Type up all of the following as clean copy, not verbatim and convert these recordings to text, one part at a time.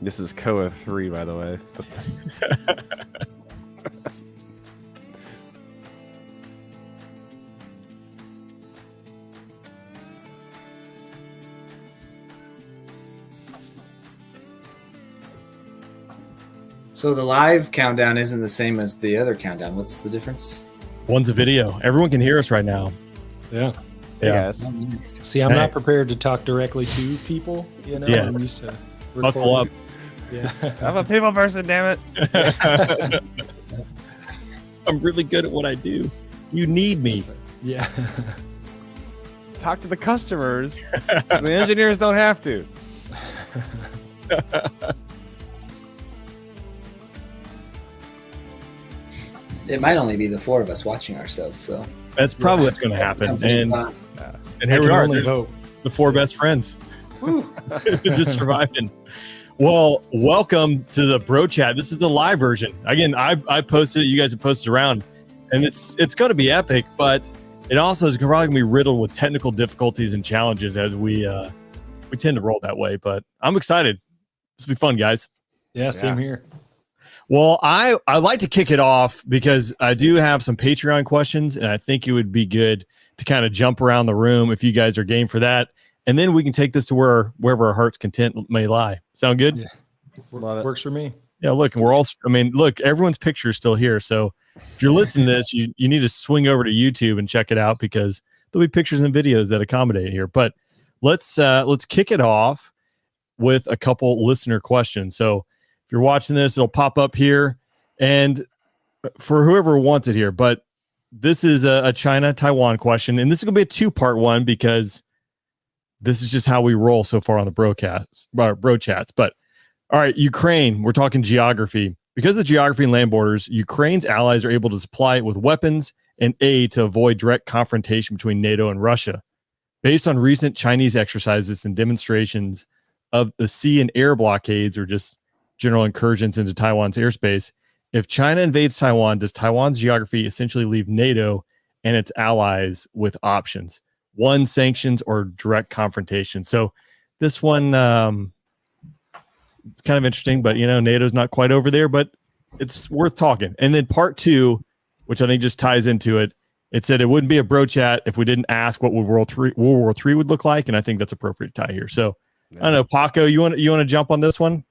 This is Koa 3, by the way. So the live countdown isn't the same as the other countdown. What's the difference? One's a video. Everyone can hear us right now. Yeah. Hey guys. See, I'm not prepared to talk directly to people. You know, Yeah. I'm used to Buckle up. Yeah. I'm a people person, damn it. I'm really good at what I do. You need me. Yeah. Talk to the customers. The engineers don't have to. It might only be the four of us watching ourselves, so That's probably what's going to happen. And here I we can are. only There's hope. the four best friends. Just surviving. Well, welcome to the Bro Chat. This is the live version. Again, I posted it. You guys have posted around, and it's going to be epic, but it also is probably going to be riddled with technical difficulties and challenges as we tend to roll that way. But I'm excited. This will be fun, guys. Yeah, same here. Well, I'd like to kick it off because I do have some Patreon questions, and I think it would be good to kind of jump around the room if you guys are game for that. And then we can take this to wherever our heart's content may lie. Sound good? Yeah. Works for me. Yeah, look, look, everyone's picture is still here. So if you're listening to this, you need to swing over to YouTube and check it out because there'll be pictures and videos that accommodate here. But let's kick it off with a couple listener questions. So if you're watching this, it'll pop up here. And for whoever wants it here, but this is a China-Taiwan question. And this is going to be a two-part one because this is just how we roll so far on the bro chats. But all right, Ukraine, we're talking geography. Because of geography and land borders, Ukraine's allies are able to supply it with weapons and aid to avoid direct confrontation between NATO and Russia. Based on recent Chinese exercises and demonstrations of the sea and air blockades or just general incursions into Taiwan's airspace, if China invades Taiwan, does Taiwan's geography essentially leave NATO and its allies with options? One, sanctions or direct confrontation. So this one, it's kind of interesting, but NATO's not quite over there, but it's worth talking. And then part two, which I think just ties into it, it said it wouldn't be a bro chat if we didn't ask what would World War III would look like, and I think that's appropriate to tie here. So I don't know, Paco, you want to jump on this one?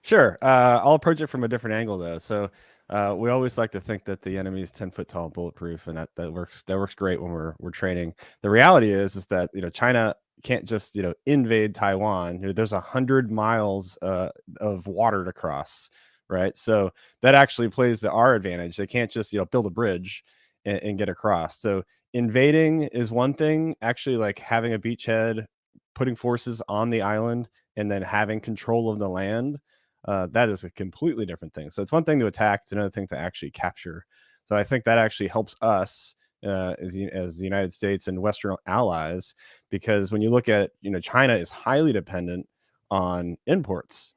Sure. I'll approach it from a different angle though. So we always like to think that the enemy is 10 foot tall and bulletproof, and that works great when we're training. The reality is that China can't just invade Taiwan. There's 100 miles of water to cross, right? So that actually plays to our advantage. They can't just build a bridge and get across. So invading is one thing. Actually, like having a beachhead, putting forces on the island, and then having control of the land. That is a completely different thing. So it's one thing to attack, it's another thing to actually capture. So I think that actually helps us as the United States and Western allies, because when you look at, China is highly dependent on imports,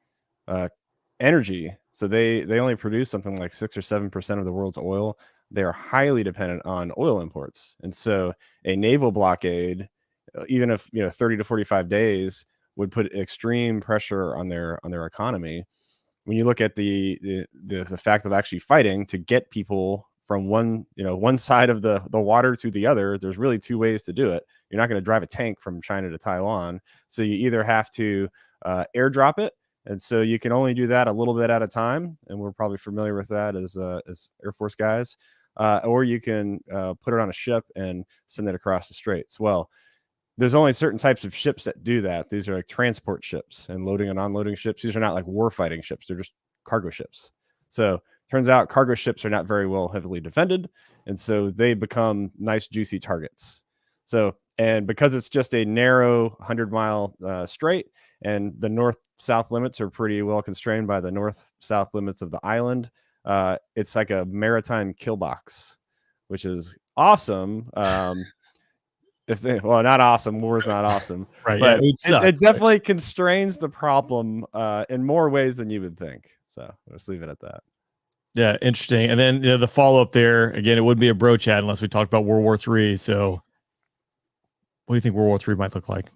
energy. So they only produce something like 6 or 7% of the world's oil. They are highly dependent on oil imports. And so a naval blockade, even if 30 to 45 days, would put extreme pressure on their economy. When you look at the fact of actually fighting to get people from one side of the water to the other, there's really two ways to do it. You're not going to drive a tank from China to Taiwan, so you either have to airdrop it, and so you can only do that a little bit at a time, and we're probably familiar with that as Air Force guys, or you can put it on a ship and send it across the straits. Well, there's only certain types of ships that do that. These are like transport ships and loading and unloading ships. These are not like warfighting ships. They're just cargo ships. So turns out cargo ships are not very well heavily defended. And so they become nice, juicy targets. So, and because it's just a narrow 100-mile strait, and the north-south limits are pretty well constrained by the north-south limits of the island, it's like a maritime kill box, which is awesome. Well, not awesome. War's not awesome, Right? But yeah, it definitely constrains the problem in more ways than you would think. So let's leave it at that. Yeah, interesting. And then the follow up there again, it wouldn't be a bro chat unless we talked about World War III. So, what do you think World War III might look like?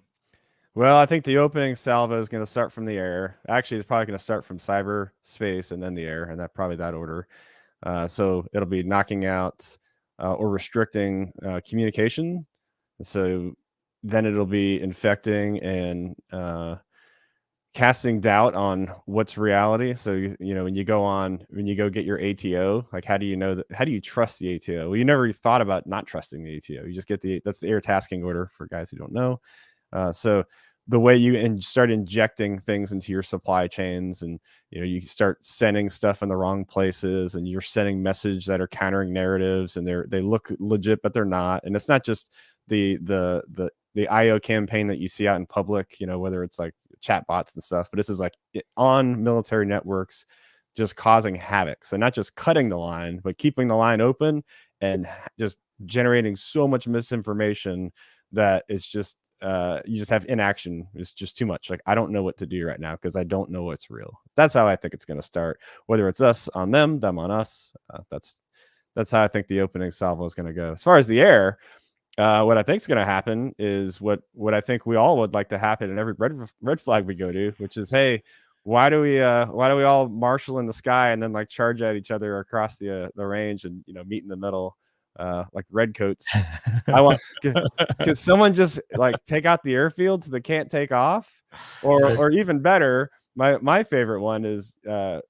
Well, I think the opening salvo is going to start from the air. Actually, it's probably going to start from cyberspace and then the air, and that order. So it'll be knocking out or restricting communication. So then it'll be infecting and casting doubt on what's reality. So when you go get your ATO, like how do you know that? How do you trust the ATO? Well, you never thought about not trusting the ATO. You just get that's the air tasking order for guys who don't know. So the way you start injecting things into your supply chains, and you start sending stuff in the wrong places, and you're sending messages that are countering narratives, and they look legit but they're not. And it's not just the IO campaign that you see out in public, whether it's like chat bots and stuff, but this is like on military networks, just causing havoc. So not just cutting the line, but keeping the line open and just generating so much misinformation that it's just you just have inaction. It's just too much. Like, I don't know what to do right now because I don't know what's real. That's how I think it's going to start. Whether it's us on them on us, that's how I think the opening salvo is going to go. As far as the air, what I think is going to happen is what I think we all would like to happen in every red flag we go to, which is, hey, why do we all marshal in the sky and then like charge at each other across the range and meet in the middle like redcoats? I want because someone just like take out the airfields that can't take off, or even better, my favorite one is get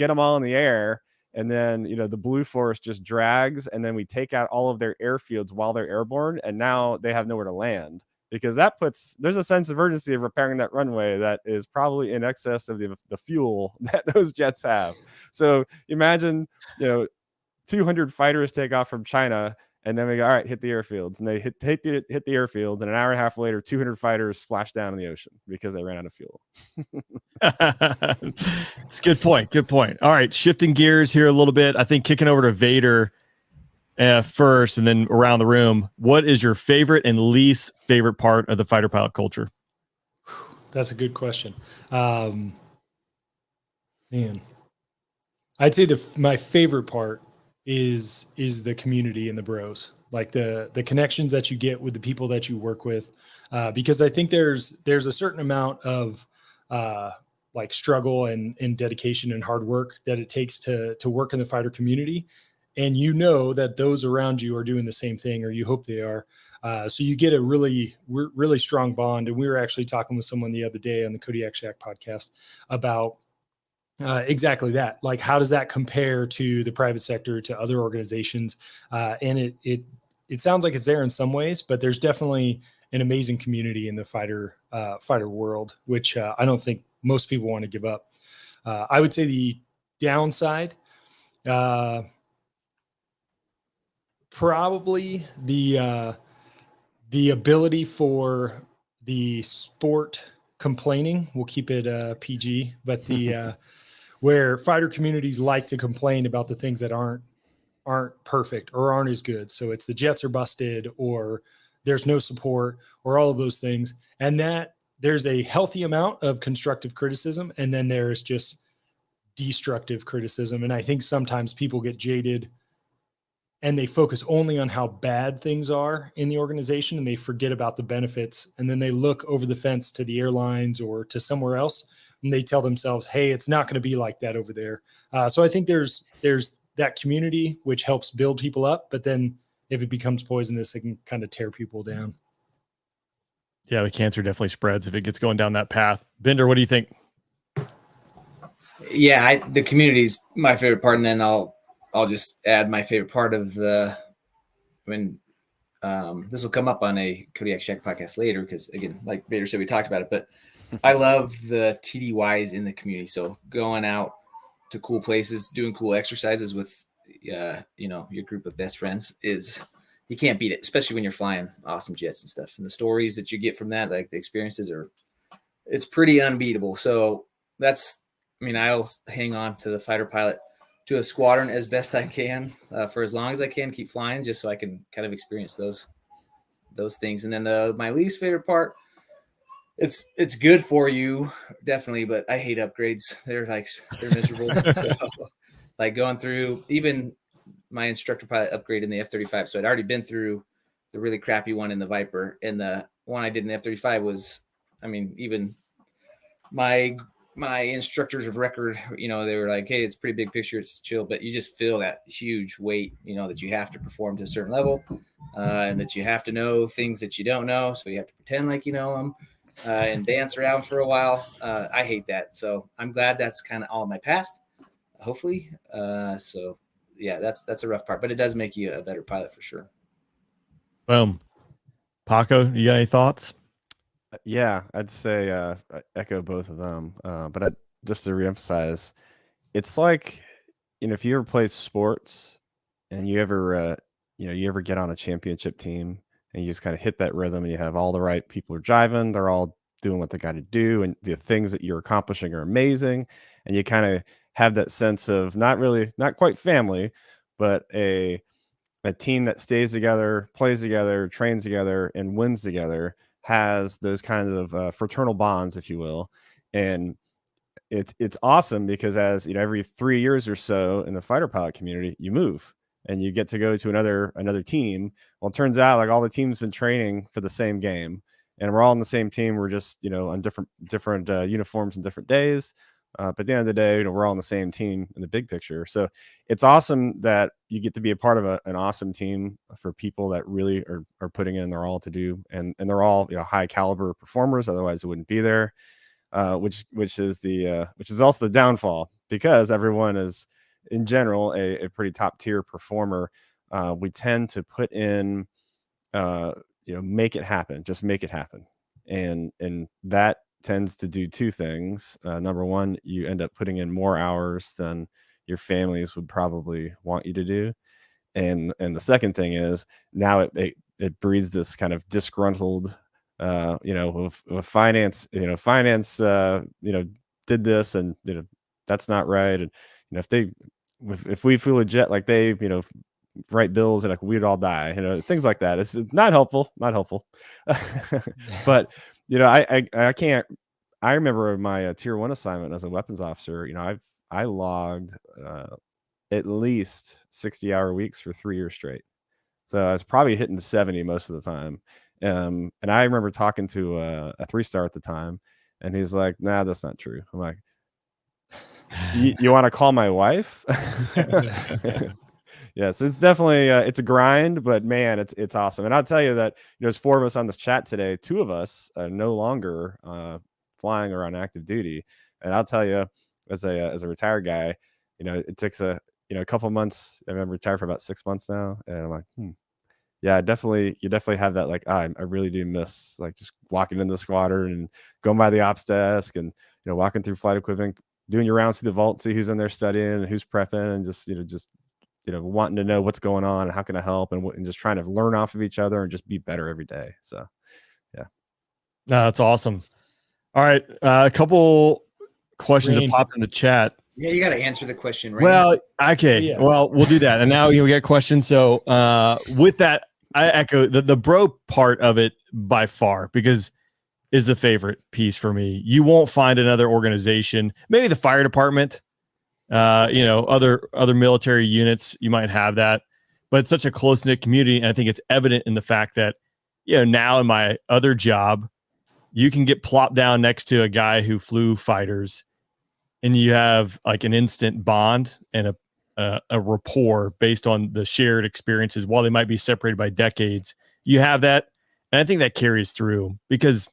them all in the air, and then the blue force just drags, and then we take out all of their airfields while they're airborne, and now they have nowhere to land, because there's a sense of urgency of repairing that runway that is probably in excess of the fuel that those jets have. So imagine 200 fighters take off from China, and then we go, all right, hit the airfields, and they hit the airfields, and an hour and a half later 200 fighters splash down in the ocean because they ran out of fuel. It's a good point. All right, shifting gears here a little bit. I think kicking over to Vader first, and then around the room. What is your favorite and least favorite part of the fighter pilot culture? That's a good question. Man, I'd say my favorite part is the community and the bros, like the connections that you get with the people that you work with, because I think there's a certain amount of like struggle and dedication and hard work that it takes to work in the fighter community, and that those around you are doing the same thing, or you hope they are. So you get a really strong bond. And we were actually talking with someone the other day on the Kodiak Shack podcast about exactly that. Like, how does that compare to the private sector, to other organizations? And it sounds like it's there in some ways, but there's definitely an amazing community in the fighter world, which I don't think most people want to give up. I would say the downside, probably the ability for the sport complaining. We'll keep it PG, but the where fighter communities like to complain about the things that aren't perfect or aren't as good. So it's the jets are busted, or there's no support, or all of those things. And that there's a healthy amount of constructive criticism, and then there's just destructive criticism. And I think sometimes people get jaded and they focus only on how bad things are in the organization, and they forget about the benefits. And then they look over the fence to the airlines or to somewhere else, and they tell themselves, hey, it's not going to be like that over there. So I think there's that community which helps build people up, but then if it becomes poisonous, it can kind of tear people down. Yeah, the cancer definitely spreads if it gets going down that path. Bender, what do you think? Yeah, the community is my favorite part, and then I'll just add my favorite part of this will come up on a Kodiak Shack podcast later, because again, like Vader said, we talked about it, but I love the TDYs in the community. So going out to cool places, doing cool exercises with your group of best friends, you can't beat it, especially when you're flying awesome jets and stuff. And the stories that you get from that, like the experiences, it's pretty unbeatable. So I'll hang on to the fighter pilot to a squadron as best I can for as long as I can, keep flying, just so I can kind of experience those things. And then my least favorite part, it's good for you, definitely, but I hate upgrades. They're miserable. So, like going through even my instructor pilot upgrade in the F-35. So I'd already been through the really crappy one in the Viper, and the one I did in the F-35 was I mean, even my instructors of record, you know, they were like, hey, it's a pretty big picture, it's chill, but you just feel that huge weight, you know, that you have to perform to a certain level, and that you have to know things that you don't know, so you have to pretend like you know them, and dance around for a while. I hate that, so I'm glad that's kind of all in my past, hopefully. So yeah, that's a rough part, but it does make you a better pilot for sure. Boom. Paco, you got any thoughts? Yeah, I'd say I echo both of them. Just to reemphasize, it's like, you know, if you ever play sports and you ever you ever get on a championship team and you just kind of hit that rhythm and you have all the right people are driving, they're all doing what they got to do, and the things that you're accomplishing are amazing, and you kind of have that sense of not quite family, but a team that stays together, plays together, trains together, and wins together, has those kind of fraternal bonds, if you will. And it's awesome because, as you know, every 3 years or so in the fighter pilot community, you move and you get to go to another team. Well, it turns out like all the teams been training for the same game, and we're all on the same team. We're just, you know, on different uniforms and different days. But at the end of the day, you know, we're all on the same team in the big picture. So it's awesome that you get to be a part of an awesome team for people that really are putting in their all to do, and they're all, you know, high caliber performers. Otherwise, it wouldn't be there. Which is also the downfall, because everyone is in general a pretty top tier performer. We tend to put in, you know, make it happen, just make it happen, and that tends to do two things. Number one, you end up putting in more hours than your families would probably want you to do, and the second thing is, now it breeds this kind of disgruntled, you know, with finance, you know, did this, and, you know, that's not right. And, you know, if we flew a jet like they, you know, write bills, and like we'd all die, you know, things like that. It's not helpful, not helpful. But, you know, I can't. I remember my tier 1 assignment as a weapons officer. You know, I logged at least 60-hour weeks for 3 years straight. So I was probably hitting 70 most of the time. And I remember talking to a 3-star at the time, and he's like, "Nah, that's not true." I'm like, "You want to call my wife?" Yeah, so it's definitely it's a grind, but man, it's awesome. And I'll tell you that, you know, there's 4 of us on this chat today. 2 of us are no longer flying or on active duty. And I'll tell you, as a retired guy, you know, it takes a couple months. I've been retired for about 6 months now, and I'm like, yeah, you definitely have that, like, I really do miss, like, just walking in the squadron and going by the ops desk, and, you know, walking through flight equipment, doing your rounds through the vault, see who's in there studying and who's prepping, and just wanting to know what's going on and how can I help, and just trying to learn off of each other and just be better every day. So, yeah. No, that's awesome. All right, a couple questions have popped in the chat. Yeah, you got to answer the question, right? Well, okay. Yeah. Well, we'll do that. And now we get questions. So with that, I echo the bro part of it by far, because is the favorite piece for me. You won't find another organization, maybe the fire department, you know, other military units, you might have that, but it's such a close-knit community. And I think it's evident in the fact that, you know, now in my other job, you can get plopped down next to a guy who flew fighters, and you have like an instant bond and a rapport based on the shared experiences. While they might be separated by decades, you have that. And I think that carries through, because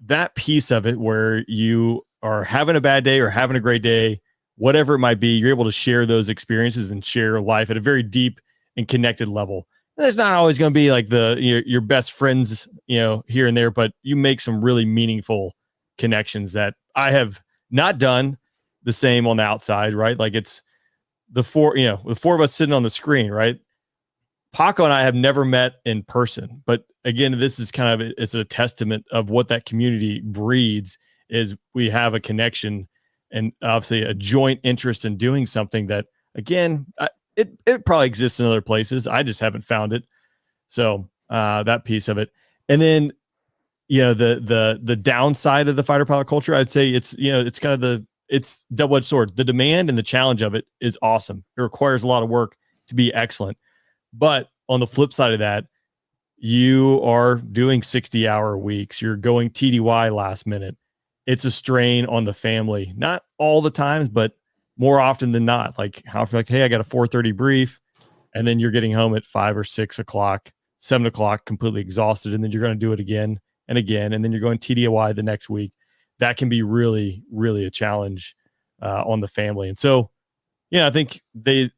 that piece of it where you are having a bad day or having a great day, whatever it might be, you're able to share those experiences and share life at a very deep and connected level. And there's not always going to be like your best friends, you know, here and there, but you make some really meaningful connections that I have not done the same on the outside, right? Like it's the 4 of us sitting on the screen, right? Paco and I have never met in person, but again, this is kind of, it's a testament of what that community breeds, is we have a connection and obviously a joint interest in doing something that, again, it probably exists in other places. I just haven't found it. So that piece of it. And then, you know, the downside of the fighter pilot culture, I'd say it's, you know, it's kind of it's double-edged sword. The demand and the challenge of it is awesome. It requires a lot of work to be excellent. But on the flip side of that, you are doing 60-hour weeks, you're going TDY last minute. It's a strain on the family, not all the times, but more often than not. Like hey, I got a 4:30 brief, and then you're getting home at 5 or 6 o'clock, 7 o'clock, completely exhausted, and then you're going to do it again and again, and then you're going TDY the next week. That can be really, really a challenge on the family. And so, yeah, I think there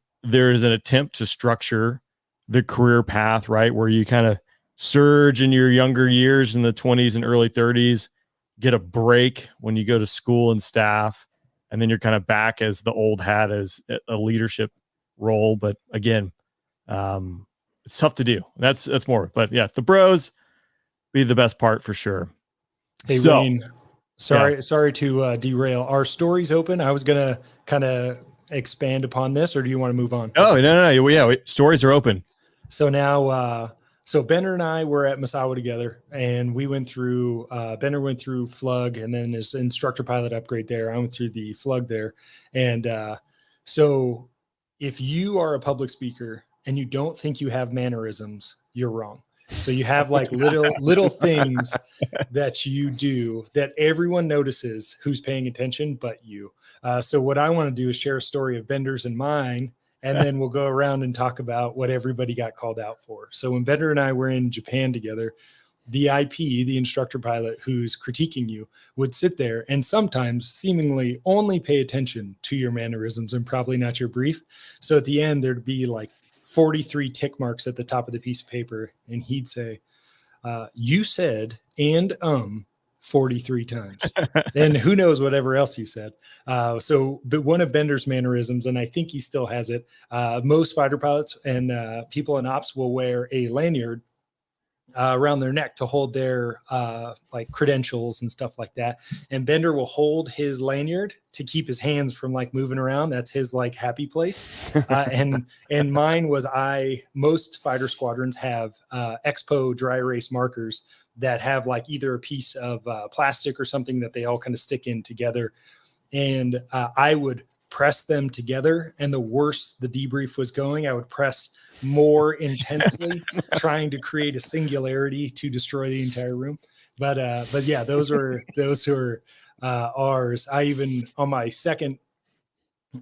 is an attempt to structure the career path, right, where you kind of surge in your younger years in the 20s and early 30s, get a break when you go to school and staff, and then you're kind of back as the old hat as a leadership role. But again, it's tough to do. That's more. But yeah, the bros be the best part for sure. Hey, so, Wayne, sorry to derail. Are stories open? I was gonna kind of expand upon this, or do you want to move on? Oh, no. Yeah, stories are open. So now, so Bender and I were at Misawa together, and we went through, Bender went through FLUG and then his instructor pilot upgrade there. I went through the FLUG there. And so if you are a public speaker and you don't think you have mannerisms, you're wrong. So you have like little things that you do that everyone notices who's paying attention, but you. So what I want to do is share a story of Bender's and mine, and then we'll go around and talk about what everybody got called out for. So when Bender and I were in Japan together, the IP, the instructor pilot who's critiquing you, would sit there and sometimes seemingly only pay attention to your mannerisms and probably not your brief. So at the end, there'd be like 43 tick marks at the top of the piece of paper. And he'd say, you said, and 43 times. And who knows whatever else you said. But one of Bender's mannerisms, and I think he still has it, most fighter pilots and people in ops will wear a lanyard around their neck to hold their like credentials and stuff like that. And Bender will hold his lanyard to keep his hands from like moving around. That's his like happy place. And mine was most fighter squadrons have Expo dry erase markers that have like either a piece of plastic or something that they all kind of stick in together. And I would press them together. And the worse the debrief was going, I would press more intensely, trying to create a singularity to destroy the entire room. But yeah, those were ours. I even on my second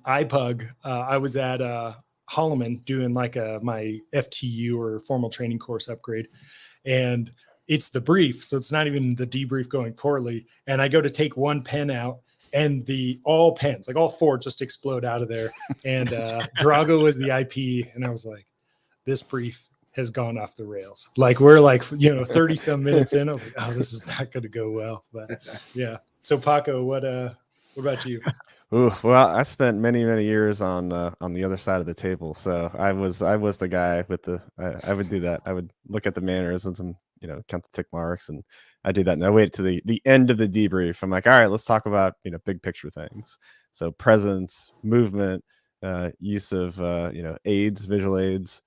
IPUG, I was at Holloman doing like my FTU or formal training course upgrade, and it's the brief, so it's not even the debrief going poorly. And I go to take one pen out, and all pens, like all four, just explode out of there. And Drago was the IP, and I was like, this brief has gone off the rails. Like we're like 30 some minutes in. I was like, oh, this is not going to go well. But yeah. So Paco, what about you? Ooh, well, I spent many years on the other side of the table, so I was the guy with I would do that. I would look at the mannerisms and count the tick marks, and I do that. And I wait to the end of the debrief. I'm like, all right, let's talk about big picture things. So presence, movement, use of aids, visual aids.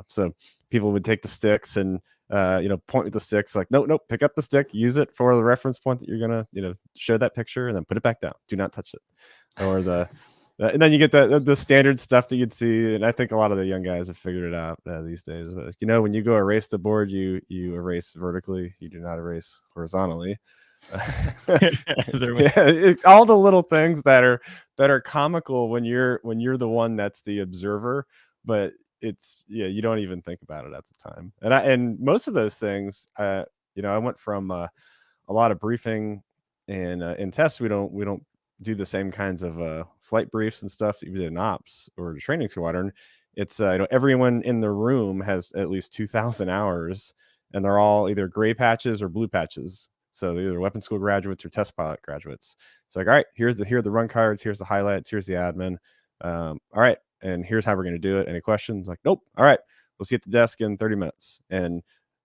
So people would take the sticks and point with the sticks, like, nope, pick up the stick, use it for the reference point that you're gonna show that picture, and then put it back down. Do not touch it. Or and then you get the standard stuff that you'd see, and I think a lot of the young guys have figured it out these days. But when you go erase the board, you erase vertically, you do not erase horizontally. All the little things that are comical when you're the one that's the observer, but it's you don't even think about it at the time. And most of those things, I went from a lot of briefing and in tests. We don't do the same kinds of flight briefs and stuff that you did in ops or the training squadron. It's everyone in the room has at least 2,000 hours, and they're all either gray patches or blue patches. So they're either weapons school graduates or test pilot graduates. So like, all right, here are the run cards, here's the highlights, here's the admin. All right, and here's how we're going to do it. Any questions? Like, nope. All right, we'll see you at the desk in 30 minutes. And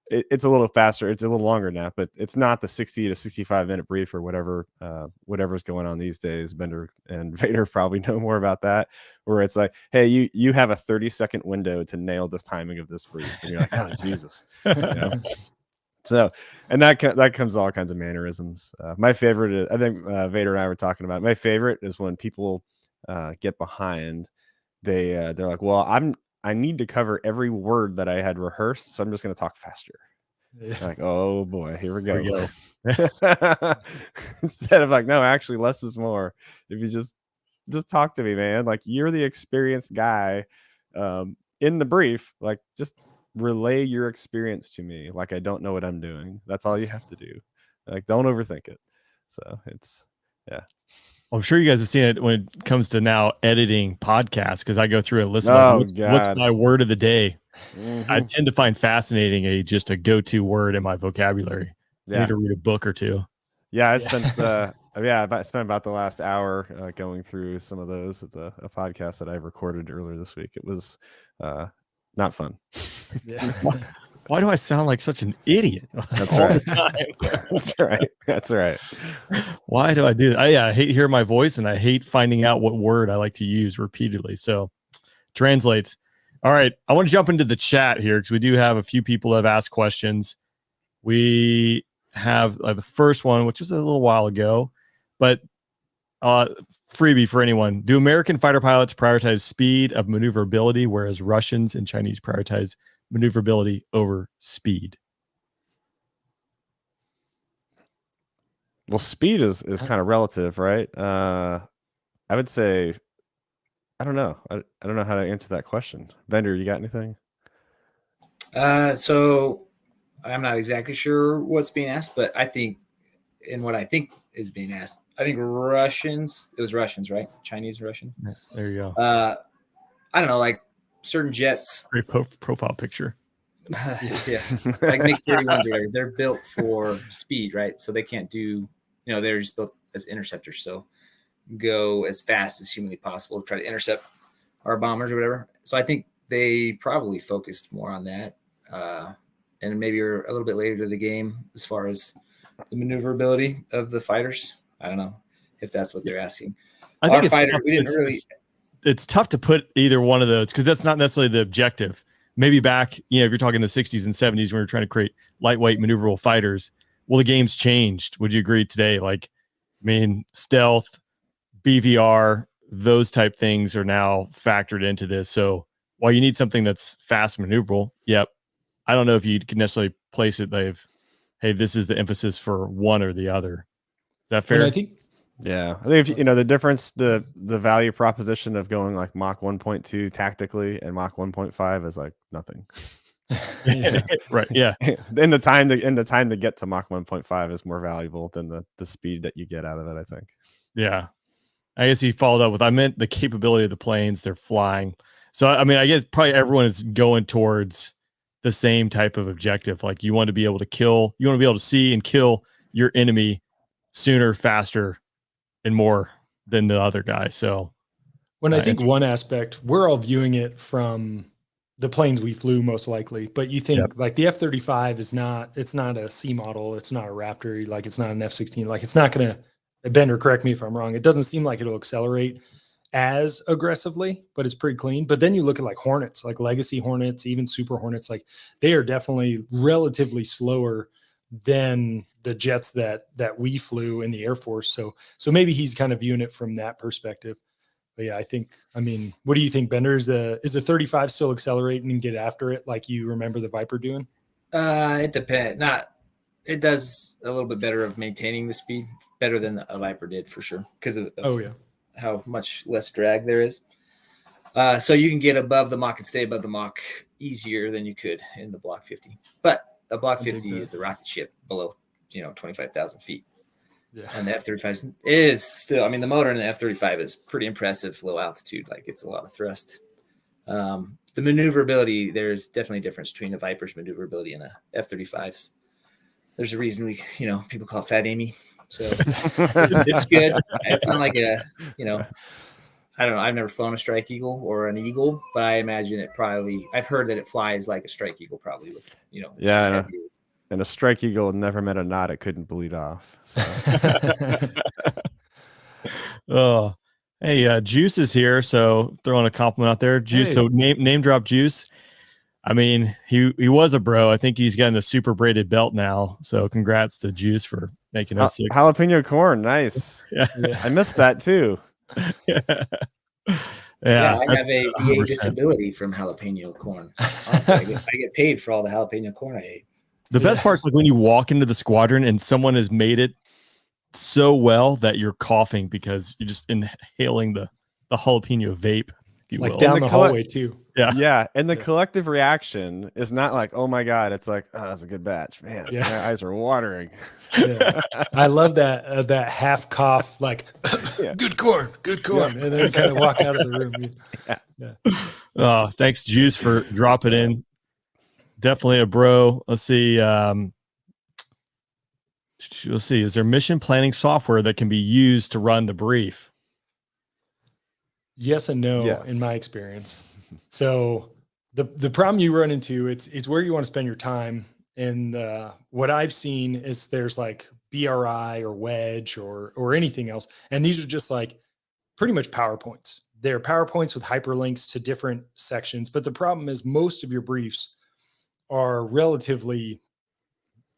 it's a little faster. It's a little longer now, but it's not the 60 to 65 minute brief or whatever's going on these days. Bender and Vader probably know more about that, where it's like, hey, you have a 30-second window to nail this timing of this brief. And you're like, oh, Jesus. So, and that comes all kinds of mannerisms. My favorite is, I think Vader and I were talking about, my favorite is when people get behind. They're like, well, I need to cover every word that I had rehearsed, so I'm just going to talk faster. Yeah. Like, oh boy, here we Here go. we go. Instead of like, no, actually, less is more. If you just talk to me, man. Like, you're the experienced guy. In the brief, like, just relay your experience to me. Like, I don't know what I'm doing. That's all you have to do. Like, don't overthink it. So it's, yeah. I'm sure you guys have seen it when it comes to now editing podcasts, because I go through and listen. Oh, What's God. my word of the day? I Mhm. tend to find fascinating just a go-to word in my vocabulary. I Yeah. need to read a book or two. Yeah, I Yeah. spent I spent about the last hour going through some of those at a podcast that I recorded earlier this week. It was not fun. Yeah. Why do I sound like such an idiot That's all right. the time? That's right. That's right. Why do I do that? I hate hearing my voice, and I hate finding out what word I like to use repeatedly. So translates. All right. I want to jump into the chat here because we do have a few people that have asked questions. We have the first one, which was a little while ago, but freebie for anyone. Do American fighter pilots prioritize speed of maneuverability, whereas Russians and Chinese prioritize maneuverability over speed? Well, speed is kind of relative, right? I would say, I don't know. I don't know how to answer that question. Vendor, you got anything? So I'm not exactly sure what's being asked, but I think, and what I think is being asked, I think Russians. It was Russians, right? Chinese Russians. There you go. I don't know, like certain jets. Great profile picture. Yeah, like MiG-31s or whatever. They're built for speed, right? So they can't do, they're just built as interceptors. So go as fast as humanly possible to try to intercept our bombers or whatever. So I think they probably focused more on that. And maybe you're a little bit later to the game as far as the maneuverability of the fighters. I don't know if that's what they're asking. I think Our fighter, we didn't really. It's tough to put either one of those because that's not necessarily the objective. Maybe back, if you're talking the 60s and 70s when we were trying to create lightweight maneuverable fighters, well, the game's changed. Would you agree today? Like, stealth, BVR, those type things are now factored into this. So while you need something that's fast maneuverable, yep, I don't know if you can necessarily place it. Hey, this is the emphasis for one or the other. Is that fair? And I think, yeah, I think if the difference, the value proposition of going like Mach 1.2 tactically and Mach 1.5 is like nothing. Right. Yeah. In the time to get to Mach 1.5 is more valuable than the speed that you get out of it, I think. Yeah. I guess he followed up with, I meant the capability of the planes they're flying. So, I guess probably everyone is going towards the same type of objective. Like, you want to be able to see and kill your enemy sooner, faster, and more than the other guy. So when I think one aspect, we're all viewing it from the planes we flew most likely, but you think like the F-35 it's not a C model. It's not a Raptor. Like, it's not an F-16. Like, it's not going to, Bender, correct me if I'm wrong. It doesn't seem like it'll accelerate as aggressively, but it's pretty clean. But then you look at like Hornets, like Legacy Hornets, even Super Hornets, like they are definitely relatively slower than the jets that we flew in the Air Force. So maybe he's kind of viewing it from that perspective. But yeah, what do you think, Bender? Is the 35 still accelerating and get after it like you remember the Viper doing? It depends. It does a little bit better of maintaining the speed, better than a Viper did for sure, because of how much less drag there is. So you can get above the Mach and stay above the Mach easier than you could in the Block 50. But a Block 50 is a rocket ship below, 25,000 feet. Yeah. And the F-35 is still, the motor in the F-35 is pretty impressive, low altitude. Like, it's a lot of thrust. The maneuverability, there's definitely a difference between a Viper's maneuverability and a F-35's. There's a reason people call it Fat Amy. So it's good. It's not like I don't know. I've never flown a Strike Eagle or an Eagle, but I imagine I've heard that it flies like a Strike Eagle probably with, yeah. And a Strike Eagle never met a knot it couldn't bleed off. So. Oh, hey, Juice is here, so throwing a compliment out there. Juice, hey. So name drop Juice. He was a bro. I think he's gotten a super braided belt now. So congrats to Juice for making 06. Jalapeno corn, nice. Yeah. I missed that too. Yeah, I have a VA disability from jalapeno corn. Honestly, I get paid for all the jalapeno corn I ate. The best part's like when you walk into the squadron and someone has made it so well that you're coughing because you're just inhaling the jalapeno vape, if you like will. down And the the color- hallway too. Yeah, and the Yeah. collective reaction is not like, oh my god, it's like, oh, that's a good batch, man. Yeah. My eyes are watering. Yeah. I love that that half cough, like Yeah. good corn, and then kind of walk out of the room. Yeah. Thanks, Juice, for dropping in. Definitely a bro. Let's see. We'll see. Is there mission planning software that can be used to run the brief? Yes and no, Yes. in my experience. So the problem you run into, it's where you want to spend your time. And what I've seen is there's like BRI or Wedge or anything else, and these are just like pretty much PowerPoints. They're PowerPoints with hyperlinks to different sections. But the problem is most of your briefs are relatively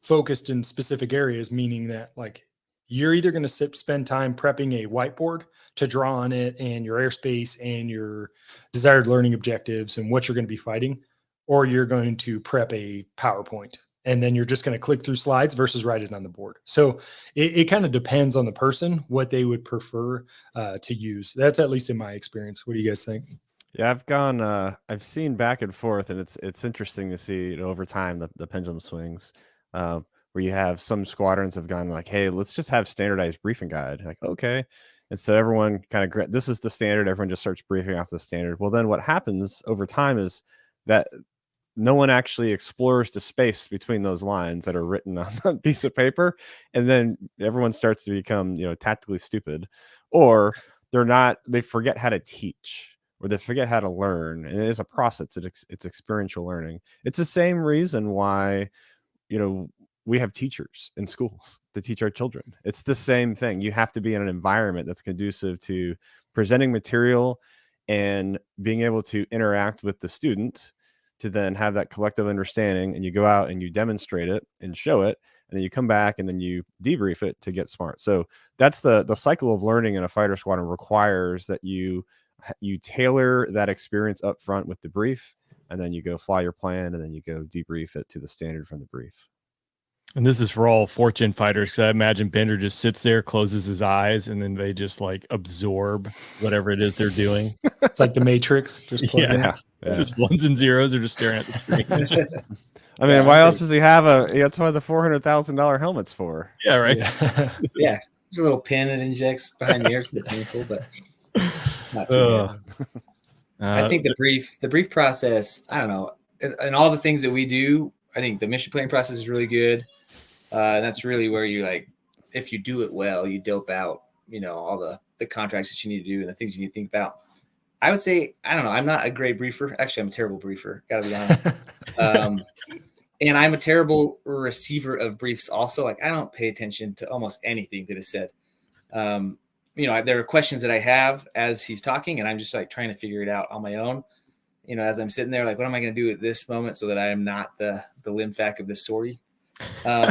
focused in specific areas, meaning that like you're either going to spend time prepping a whiteboard to draw on it and your airspace and your desired learning objectives and what you're going to be fighting, or you're going to prep a PowerPoint and then you're just going to click through slides versus write it on the board. So it kind of depends on the person, what they would prefer to use. That's at least in my experience. What do you guys think? Yeah, I've seen back and forth, and it's interesting to see, over time the pendulum swings, where you have some squadrons have gone like, hey, let's just have standardized briefing guide. Like, okay. And so everyone kind of, this is the standard. Everyone just starts briefing off the standard. Well, then what happens over time is that no one actually explores the space between those lines that are written on a piece of paper. And then everyone starts to become, tactically stupid, or they forget how to teach, or they forget how to learn. And it is a process. It's experiential learning. It's the same reason why, we have teachers in schools to teach our children. It's the same thing. You have to be in an environment that's conducive to presenting material and being able to interact with the student to then have that collective understanding. And you go out and you demonstrate it and show it, and then you come back and then you debrief it to get smart. So that's the cycle of learning in a fighter squadron requires that you tailor that experience up front with the brief, and then you go fly your plan, and then you go debrief it to the standard from the brief. And this is for all fourth gen fighters, because I imagine Bender just sits there, closes his eyes, and then they just like absorb whatever it is they're doing. It's like the Matrix. Just Just ones and zeros. They're just staring at the screen. I mean, why else does he have that's why the $400,000 helmet's for. Yeah, right. Yeah. There's a little pin that injects behind the ear. It's a bit painful, but not too bad. I think the brief process, I don't know, and all the things that we do, I think the mission planning process is really good. And that's really where you like, if you do it well, you dope out, all the contracts that you need to do and the things you need to think about. I would say, I don't know, I'm not a great briefer. Actually, I'm a terrible briefer. Gotta be honest. And I'm a terrible receiver of briefs also. Like, I don't pay attention to almost anything that is said. There are questions that I have as he's talking, and I'm just like trying to figure it out on my own. As I'm sitting there, like, what am I going to do at this moment so that I am not the lymphatic of the story? So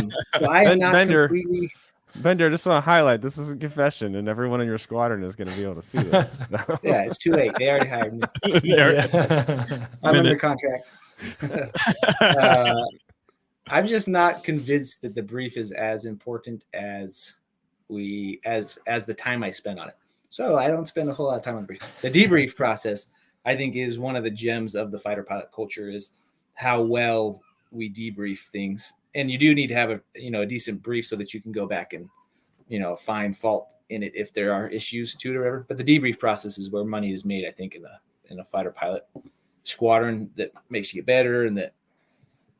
I am not completely. Bender, just want to highlight, this is a confession, and everyone in your squadron is going to be able to see this. Yeah, it's too late. They already hired me. I'm under contract. I'm just not convinced that the brief is as important as the time I spend on it. So I don't spend a whole lot of time on the brief. The debrief process, I think, is one of the gems of the fighter pilot culture, is how well we debrief things. And you do need to have a decent brief so that you can go back and, find fault in it if there are issues to it or whatever. But the debrief process is where money is made, I think, in a fighter pilot squadron, that makes you get better, and that,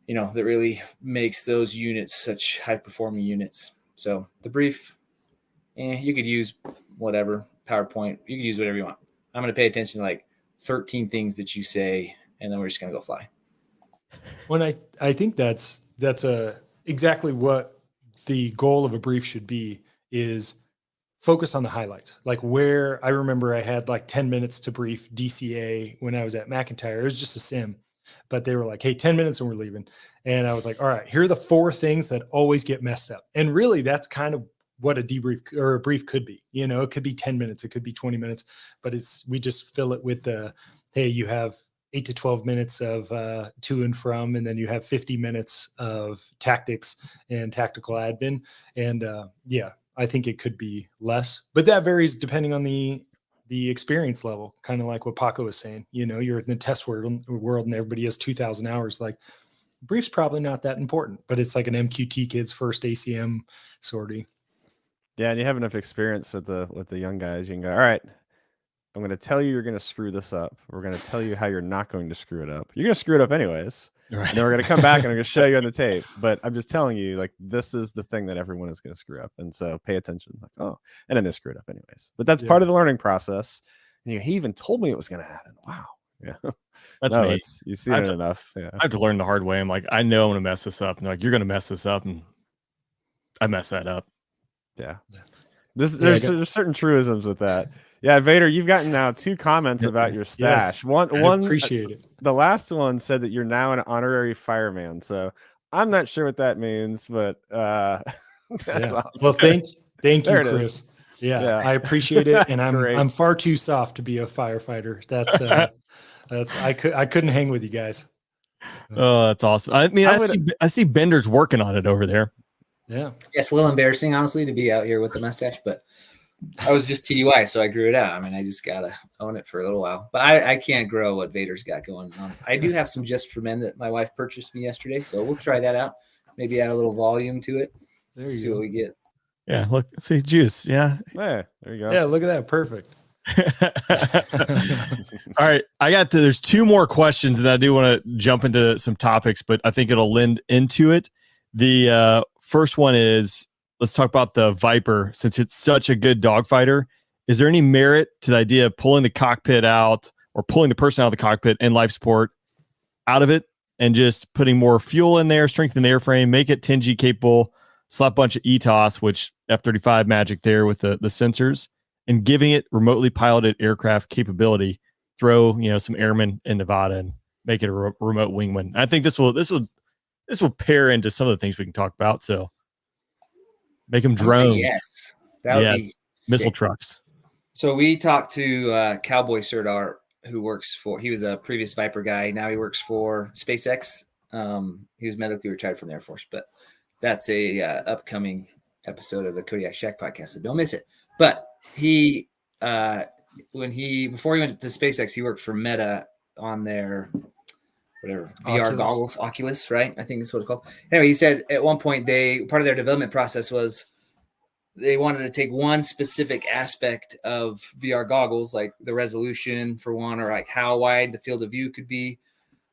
that really makes those units such high performing units. So the brief, you could use whatever, PowerPoint, you could use whatever you want. I'm going to pay attention to like 13 things that you say, and then we're just going to go fly. Well, I think that's exactly what the goal of a brief should be, is focus on the highlights. Like, where I remember I had like 10 minutes to brief DCA when I was at McIntyre. It was just a sim, but they were like, hey, 10 minutes and we're leaving. And I was like, all right, here are the 4 things that always get messed up. And really, that's kind of what a debrief or a brief could be. It could be 10 minutes, it could be 20 minutes, but we just fill it with hey, you have 8 to 12 minutes of to and from, and then you have 50 minutes of tactics and tactical admin. And yeah, I think it could be less, but that varies depending on the experience level. Kind of like what Paco was saying, you know, you're in the test world and everybody has 2,000 hours. Like, brief's probably not that important, but it's like an MQT kid's first ACM sortie. Yeah, and you have enough experience with the young guys. You can go, all right, I'm going to tell you you're going to screw this up. We're going to tell you how you're not going to screw it up. You're going to screw it up anyways. Right. And then we're going to come back and I'm going to show you on the tape. But I'm just telling you, like, this is the thing that everyone is going to screw up. And so pay attention. Like, oh, and then they screw it up anyways. But that's part of the learning process. And he even told me it was going to happen. Wow. Yeah. That's no, me. You've seen it enough. Yeah. I have to learn the hard way. I'm like, I know I'm going to mess this up. And they're like, you're going to mess this up. And I mess that up. Yeah. There's certain truisms with that. Yeah, Vader, you've gotten now 2 comments about your stash. Yes, One appreciate it. The last one said that you're now an honorary fireman. So I'm not sure what that means, but that's awesome. Well, thank you, There it Chris. is. Yeah, I appreciate it, and great. I'm far too soft to be a firefighter. That's I couldn't hang with you guys. Oh, that's awesome. I mean, I see Bender's working on it over there. Yeah. It's a little embarrassing, honestly, to be out here with the mustache, but I was just TDY, so I grew it out. I mean, I just got to own it for a little while. But I can't grow what Vader's got going on. I do have some Just for Men that my wife purchased me yesterday, so we'll try that out. Maybe add a little volume to it. There you see go. what we get. Yeah, look, see juice. Yeah. There you go. Yeah, look at that. Perfect. All right. There's 2 more questions, and I do want to jump into some topics, but I think it'll lend into it. The first one is, let's talk about the Viper. Since it's such a good dogfighter, is there any merit to the idea of pulling the cockpit out or pulling the person out of the cockpit and life support out of it and just putting more fuel in there, strengthen the airframe, make it 10G capable, slap a bunch of ETOS, which F-35 magic there with the sensors, and giving it remotely piloted aircraft capability, throw, some airmen in Nevada and make it a remote wingman. I think this will pair into some of the things we can talk about. So make them drones. Yes. That would be missile sick. trucks. So we talked to Cowboy Serdar, who he was a previous Viper guy. Now he works for SpaceX. He was medically retired from the Air Force, but that's a upcoming episode of the Kodiak Shack podcast, so don't miss it. But he, before he went to SpaceX, he worked for Meta on their VR goggles, Oculus, right? I think that's what it's called. Anyway, he said at one point part of their development process was they wanted to take one specific aspect of VR goggles, like the resolution for one, or like how wide the field of view could be.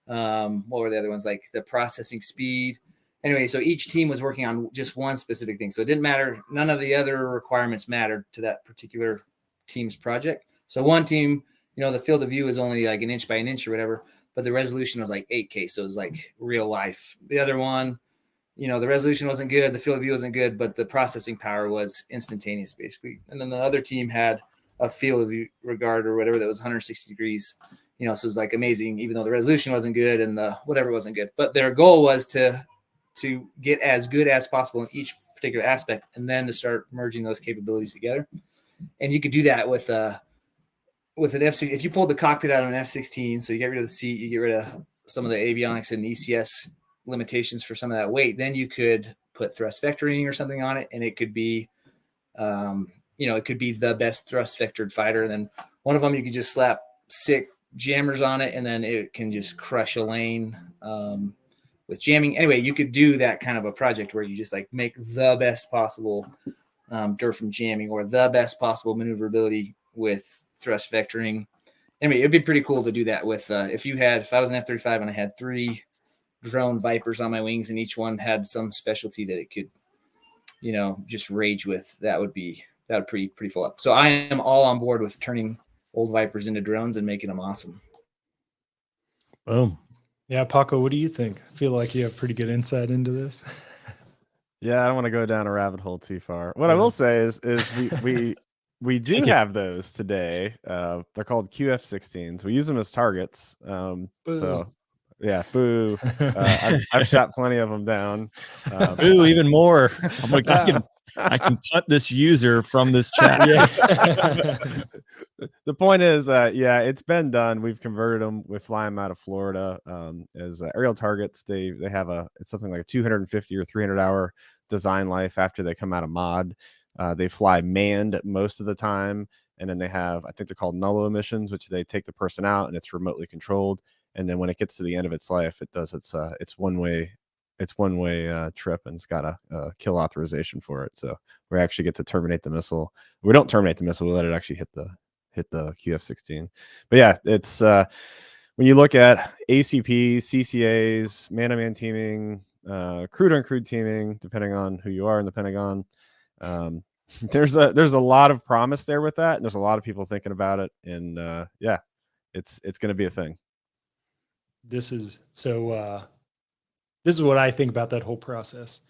What were the other ones? Like the processing speed. Anyway, so each team was working on just one specific thing. So it didn't matter. None of the other requirements mattered to that particular team's project. So one team, the field of view is only like an inch by an inch or whatever, but the resolution was like 8K. So it was like real life. The other one, the resolution wasn't good. The field of view wasn't good, but the processing power was instantaneous basically. And then the other team had a field of view regard or whatever that was 160 degrees, so it was like amazing, even though the resolution wasn't good and the whatever wasn't good. But their goal was to get as good as possible in each particular aspect, and then to start merging those capabilities together. And you could do that with an F-16. If you pulled the cockpit out of an F-16, so you get rid of the seat, you get rid of some of the avionics and ECS limitations for some of that weight, then you could put thrust vectoring or something on it, and it could be, it could be the best thrust vectored fighter. And then one of them, you could just slap sick jammers on it, and then it can just crush a lane with jamming. Anyway, you could do that kind of a project where you just like make the best possible dirt from jamming, or the best possible maneuverability with thrust vectoring. Anyway, it'd be pretty cool to do that with if I was an F-35 and I had 3 drone Vipers on my wings and each one had some specialty that it could, just rage with, that would pretty full up. So I am all on board with turning old Vipers into drones and making them awesome. Boom. Yeah, Paco, what do you think? I feel like you have pretty good insight into this. Yeah, I don't want to go down a rabbit hole too far. What I will say is we do have those today. They're called QF-16s. We use them as targets. So yeah, boo. I've shot plenty of them down. Boo, even more. I'm like, I can punt this user from this chat. The point is, yeah, it's been done. We've converted them. We fly them out of Florida as aerial targets. They have it's something like a 250 or 300-hour design life after they come out of mod. They fly manned most of the time, and then they have, I think they're called nullo emissions, which they take the person out and it's remotely controlled. And then when it gets to the end of its life, it does its one way trip, and it's got a kill authorization for it. So we actually get to terminate the missile. We don't terminate the missile. We let it actually hit the QF-16. But yeah, it's when you look at ACP, CCAs, man-to-man teaming, crewed-uncrewed teaming, depending on who you are in the Pentagon, there's a lot of promise there with that, and there's a lot of people thinking about it. And yeah, it's going to be a thing. This is what I think about that whole process.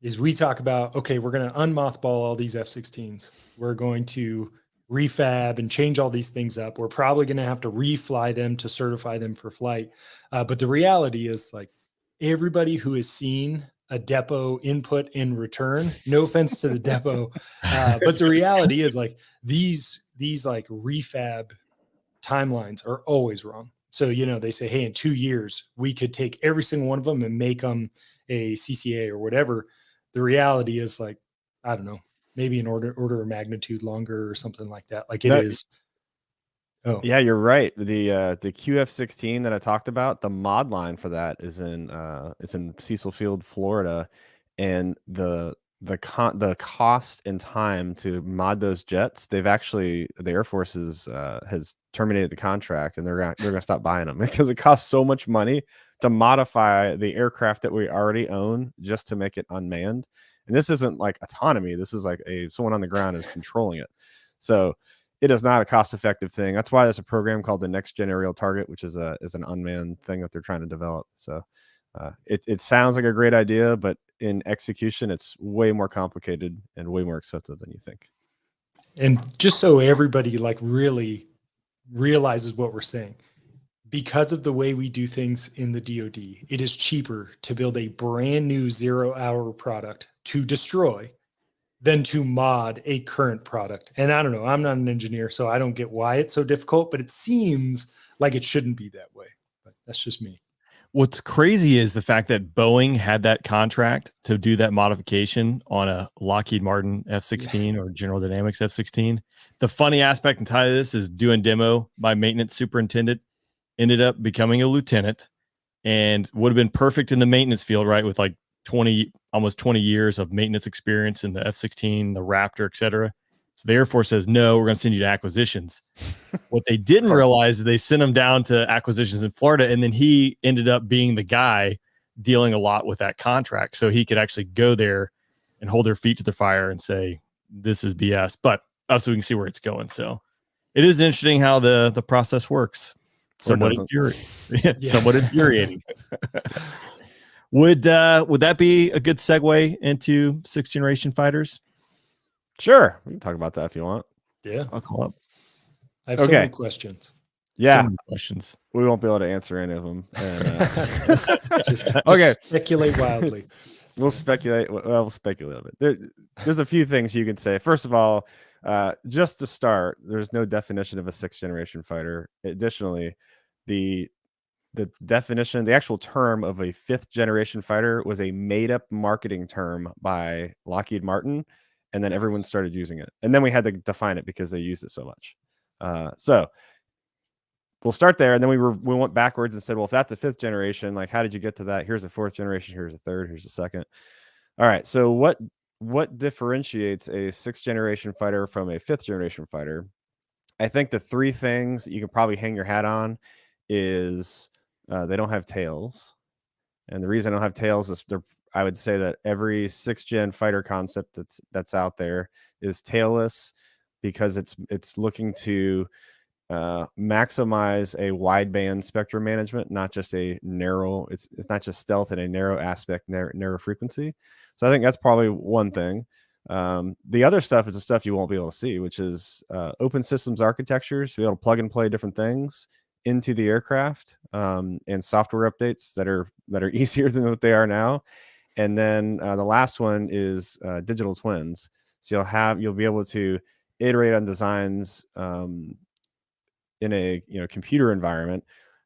Is we talk about, okay, we're going to unmothball all these F-16s. We're going to refab and change all these things up. We're probably going to have to refly them to certify them for flight. But the reality is, like, everybody who has seen a depot input in return, no offense to the depot, but the reality is, like, these like refab timelines are always wrong. So, they say, hey, in 2 years, we could take every single one of them and make them a CCA or whatever. The reality is, like, I don't know, maybe an order of magnitude longer or something like that. Like it is. Oh yeah, you're right. The QF-16 that I talked about, the mod line for that is in Cecil Field, Florida, and the cost and time to mod those jets, the Air Force has terminated the contract, and they're gonna stop buying them because it costs so much money to modify the aircraft that we already own just to make it unmanned. And this isn't like autonomy. This is like someone on the ground is controlling it. So it is not a cost-effective thing. That's why there's a program called the Next Gen Aerial Target, which is an unmanned thing that they're trying to develop. So it sounds like a great idea, but in execution, it's way more complicated and way more expensive than you think. And just so everybody like really realizes what we're saying, because of the way we do things in the DoD, it is cheaper to build a brand new 0-hour product to destroy than to mod a current product. And I don't know, I'm not an engineer, so I don't get why it's so difficult, but it seems like it shouldn't be that way. But that's just me. What's crazy is the fact that Boeing had that contract to do that modification on a Lockheed Martin F-16 or General Dynamics F-16. The funny aspect and tie to this is doing demo, my maintenance superintendent ended up becoming a lieutenant and would have been perfect in the maintenance field, right? With like almost 20 years of maintenance experience in the F-16, the Raptor, et cetera. So the Air Force says, no, we're going to send you to acquisitions. What they didn't realize is they sent him down to acquisitions in Florida, and then he ended up being the guy dealing a lot with that contract. So he could actually go there and hold their feet to the fire and say, this is BS. But so we can see where it's going. So it is interesting how the process works. Somewhat infuriating. Would that be a good segue into 6th generation fighters? Sure, we can talk about that if you want. Yeah, I'll call up. I have so many questions. Yeah, so many questions. We won't be able to answer any of them. And, just okay, speculate wildly. We'll speculate. Well, we'll speculate a bit. There's a few things you can say. First of all, just to start, there's no definition of a 6th generation fighter. Additionally, the definition, the actual term of a 5th generation fighter was a made up marketing term by Lockheed Martin, and then everyone started using it, and then we had to define it because they used it so much. So we'll start there, and then we went backwards and said, well, if that's a 5th generation, like, how did you get to that? Here's a 4th generation, here's a 3rd, here's a 2nd. All right, so what differentiates a 6th generation fighter from a 5th generation fighter? I think the 3 things that you can probably hang your hat on is they don't have tails. And the reason they don't have tails is I would say that every 6th gen fighter concept that's out there is tailless because it's looking to maximize a wideband spectrum management, not just a narrow. It's not just stealth in a narrow aspect, narrow frequency. So I think that's probably one thing. The other stuff is the stuff you won't be able to see, which is open systems architectures, to be able to plug and play different things into the aircraft, and software updates that are easier than what they are now. And then the last one is digital twins. So you'll be able to iterate on designs in a computer environment,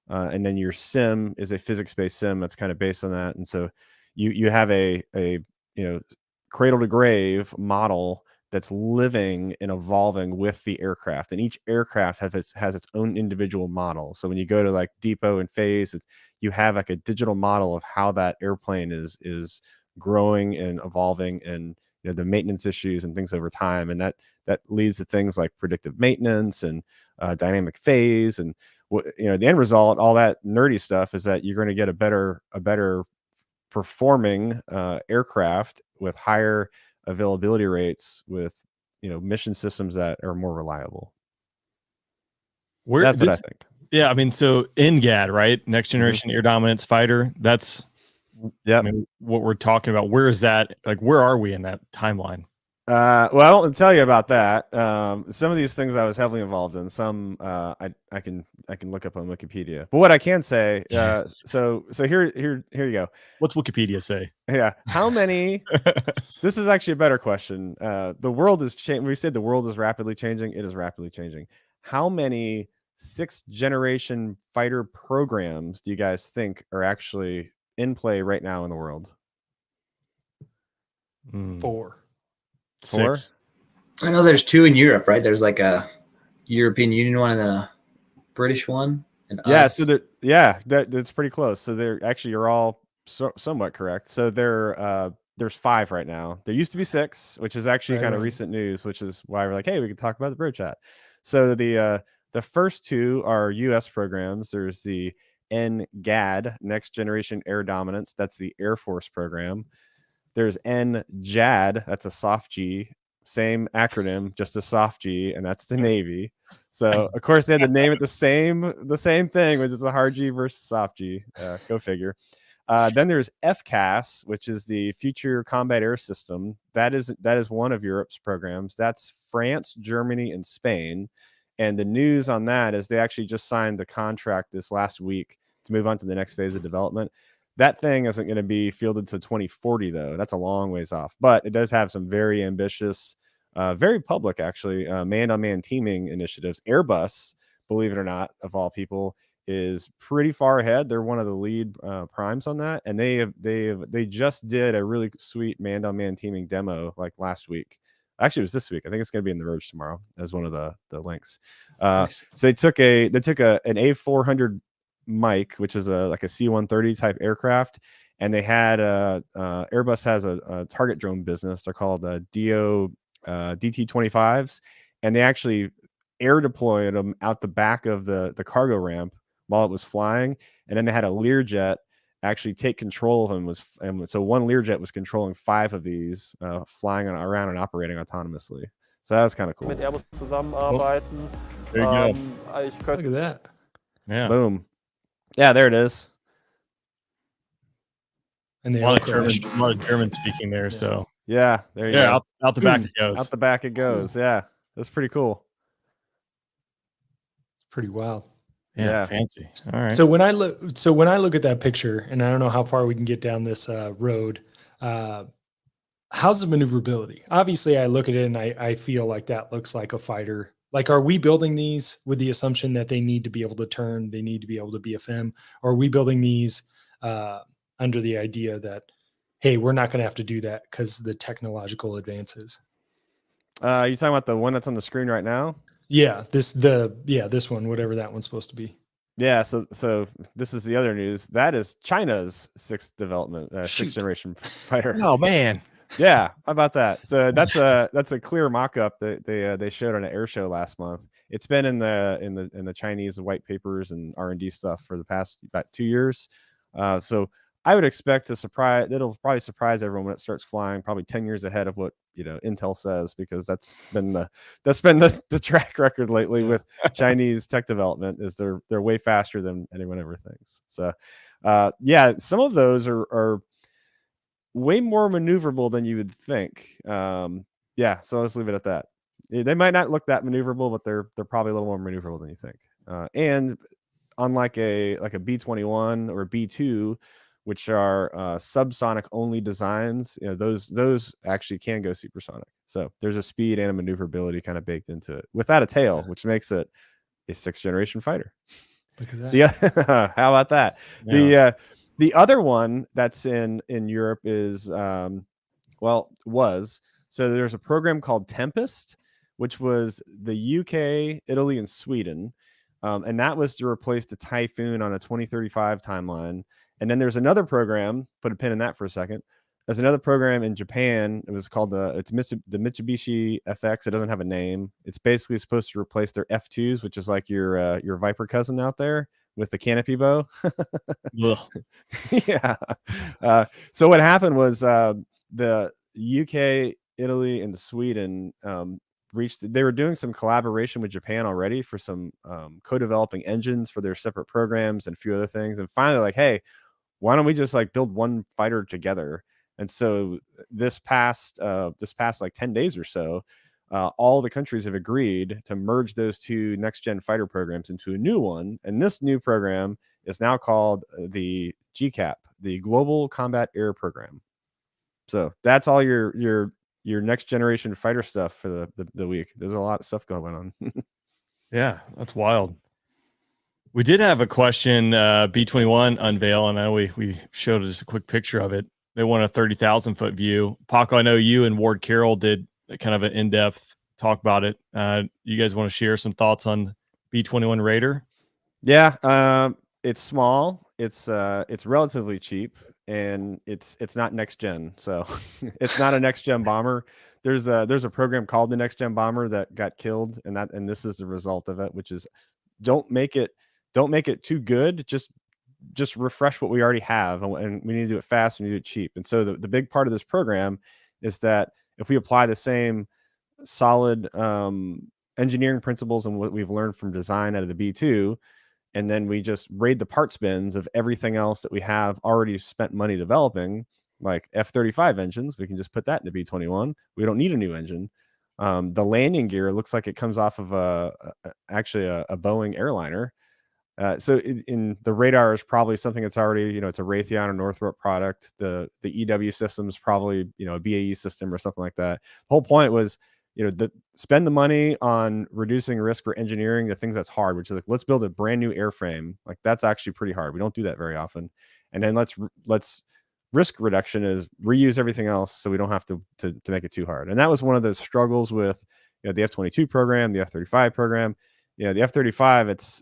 and then your sim is a physics-based sim that's kind of based on that. And so you have a cradle to grave model that's living and evolving with the aircraft, and each aircraft has its own individual model. So when you go to like Depot and Phase, you have like a digital model of how that airplane is growing and evolving, and the maintenance issues and things over time, and that leads to things like predictive maintenance and dynamic phase. And the end result, all that nerdy stuff, is that you're going to get a better performing aircraft with higher availability rates, with mission systems that are more reliable. That's what I think. Yeah, I mean, so NGAD, right? Next Generation Air Dominance Fighter. That's I mean, what we're talking about. Where is that? Like, where are we in that timeline? Well, I don't tell you about that. Some of these things I was heavily involved in. Some I can look up on Wikipedia. But what I can say, so here you go. What's Wikipedia say? Yeah, how many? This is actually a better question. The world is changing. We said the world is rapidly changing. It is rapidly changing. How many 6th generation fighter programs do you guys think are actually in play right now in the world? 4. 6. I know there's 2 in Europe, right? There's like a European Union one and then a British one. And yeah, so that's pretty close. So they're actually, you're all somewhat correct. So there's 5 right now. There used to be 6, which is actually kind of recent news, which is why we're like, hey, we can talk about the bro chat. So the first 2 are U.S. programs. There's the NGAD, Next Generation Air Dominance. That's the Air Force program. There's NJAD, that's a soft G, same acronym, just a soft G, and that's the Navy. So of course they had to name it the same thing, which is a hard G versus soft G. Go figure. Then there's FCAS, which is the Future Combat Air System. That is one of Europe's programs. That's France, Germany, and Spain. And the news on that is they actually just signed the contract this last week to move on to the next phase of development. That thing isn't going to be fielded to 2040, though. That's a long ways off. But it does have some very ambitious, very public, actually, man-on-man teaming initiatives. Airbus, believe it or not, of all people, is pretty far ahead. They're one of the lead primes on that, and they just did a really sweet man-on-man teaming demo like last week. Actually, it was this week. I think it's going to be in the Verge tomorrow as one of the links. Nice. So they took an A400 Mike, which is like a C-130 type aircraft, and they had Airbus has a target drone business. They're called DT-25s, and they actually air deployed them out the back of the cargo ramp while it was flying, and then they had a Learjet actually take control of them. And so one Learjet was controlling 5 of these, flying around and operating autonomously. So that was kind of cool. Mit Airbus zusammenarbeiten. There you go. Look at that. Yeah. Boom. Yeah, there it is. And a lot of German speaking there. Yeah. So yeah, there you go. Out the back it goes. Out the back it goes. Yeah, that's pretty cool. It's pretty wild. Yeah, fancy. All right. So when I look at that picture, and I don't know how far we can get down this road, how's the maneuverability? Obviously, I look at it and I feel like that looks like a fighter. Like, are we building these with the assumption that they need to be able to turn, they need to be able to BFM, or are we building these under the idea that, hey, we're not going to have to do that because the technological advances? You talking about the one that's on the screen right now? Yeah, this one, whatever that one's supposed to be. Yeah, so this is the other news. That is China's 6th development, 6th generation fighter. Oh man. Yeah, how about that? So that's a clear mock-up that they showed on an air show last month. It's been in the Chinese white papers and R&D stuff for the past about 2 years. So I would expect it'll probably surprise everyone when it starts flying, probably 10 years ahead of what Intel says, because that's been the track record lately with Chinese tech development, is they're way faster than anyone ever thinks. So some of those are way more maneuverable than you would think. So let's leave it at that. They might not look that maneuverable, but they're probably a little more maneuverable than you think. And unlike a B-21 or a B-2, which are subsonic only designs, those actually can go supersonic. So there's a speed and a maneuverability kind of baked into it without a tail, which makes it a 6th generation fighter. Look at that. Yeah, how about that? Yeah. The other one that's in Europe is was so there's a program called Tempest, which was the UK, Italy, and Sweden, and that was to replace the Typhoon on a 2035 timeline. And then there's another program. Put a pin in that for a second. There's another program in Japan. It was called the Mitsubishi FX. It doesn't have a name. It's basically supposed to replace their F2s, which is like your Viper cousin out there with the canopy bow. Ugh. Yeah. So what happened was the UK, Italy, and Sweden they were doing some collaboration with Japan already for some co-developing engines for their separate programs and a few other things. And finally, like, hey, why don't we just like build one fighter together? And so this past like 10 days or so, all the countries have agreed to merge those two next gen fighter programs into a new one. And this new program is now called the GCAP, the Global Combat Air Program. So that's all your next generation fighter stuff for the week. There's a lot of stuff going on. Yeah, that's wild. We did have a question, B-21 unveil, and I know we showed just a quick picture of it. They want a 30,000 foot view. Paco, I know you and Ward Carroll did kind of an in-depth talk about it. You guys want to share some thoughts on B-21 Raider? Yeah, it's small. It's relatively cheap, and it's not next gen. So it's not a next gen bomber. There's a program called the Next Gen Bomber that got killed, and this is the result of it, which is don't make it too good. Just refresh what we already have, and we need to do it fast. We need to do it cheap. And so the big part of this program is that if we apply the same solid engineering principles and what we've learned from design out of the B2, and then we just raid the parts bins of everything else that we have already spent money developing, like F-35 engines, we can just put that in the B-21. We don't need a new engine. The landing gear looks like it comes off of actually a Boeing airliner. So in the radar is probably something that's already, it's a Raytheon or Northrop product. The EW system is probably, a BAE system or something like that. The whole point was, spend the money on reducing risk for engineering the things that's hard, which is like, let's build a brand new airframe. Like that's actually pretty hard. We don't do that very often. And then let's risk reduction is reuse everything else so we don't have to make it too hard. And that was one of those struggles with the F-22 program, the F-35 program. The F-35, it's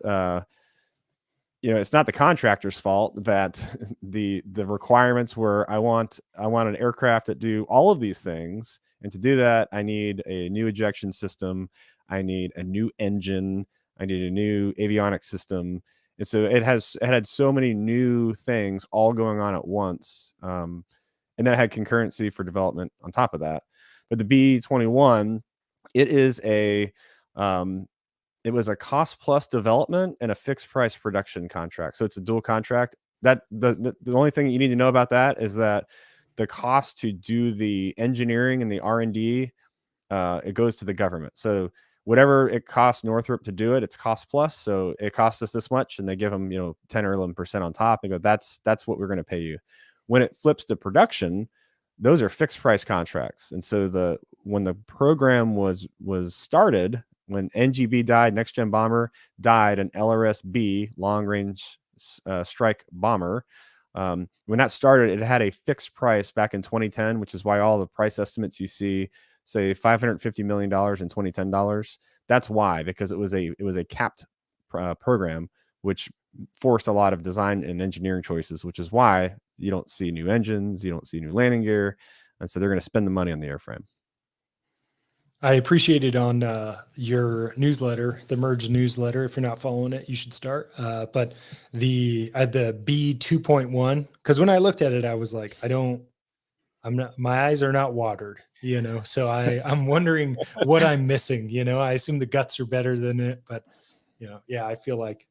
not the contractor's fault that the requirements were, I want an aircraft that do all of these things. And to do that, I need a new ejection system. I need a new engine. I need a new avionics system. And so it had so many new things all going on at once. And then it had concurrency for development on top of that. But the B-21, it was a cost plus development and a fixed price production contract. So it's a dual contract. That the only thing that you need to know about that is that the cost to do the engineering and the R&D, it goes to the government. So whatever it costs Northrop to do it, it's cost plus. So it costs us this much, and they give them 10 or 11% on top. And go, that's what we're going to pay you. When it flips to production, those are fixed price contracts. And so when the program was started, when NGB died, Next Gen Bomber died, an LRS-B, long range strike bomber. When that started, it had a fixed price back in 2010, which is why all the price estimates you see say $550 million in 2010 dollars. That's why, because it was a capped program, which forced a lot of design and engineering choices, which is why you don't see new engines, you don't see new landing gear, and so they're going to spend the money on the airframe. I appreciated on your newsletter, the Merge newsletter. If you're not following it, you should start. But the B 2.1, because when I looked at it, I was like, my eyes are not watered, So I'm wondering what I'm missing. I assume the guts are better than it, but yeah, I feel like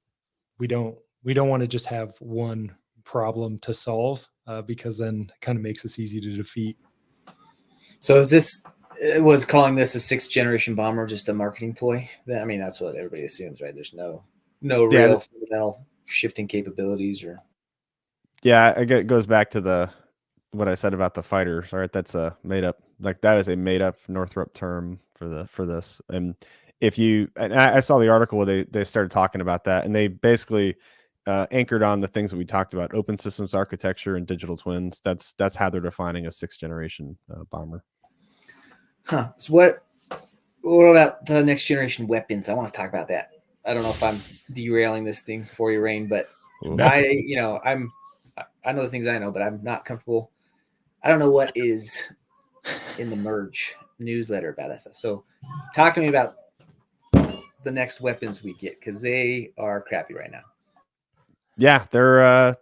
we don't want to just have one problem to solve because then it kind of makes us easy to defeat. So was calling this a 6th generation bomber just a marketing ploy? I mean, that's what everybody assumes, right? There's no real fundamental shifting capabilities or. Yeah, it goes back to what I said about the fighters, right? That's a made up, that is a made up Northrop term for this. And if you, and I saw the article where they started talking about that, and they basically anchored on the things that we talked about: open systems architecture and digital twins. That's how they're defining a 6th generation bomber. Huh. So what about the next generation weapons? I want to talk about that. I don't know if I'm derailing this thing for you, Rain, but I know the things I know, but I'm not comfortable. I don't know what is in the merge newsletter about that stuff. So talk to me about the next weapons we get, because they are crappy right now. Yeah,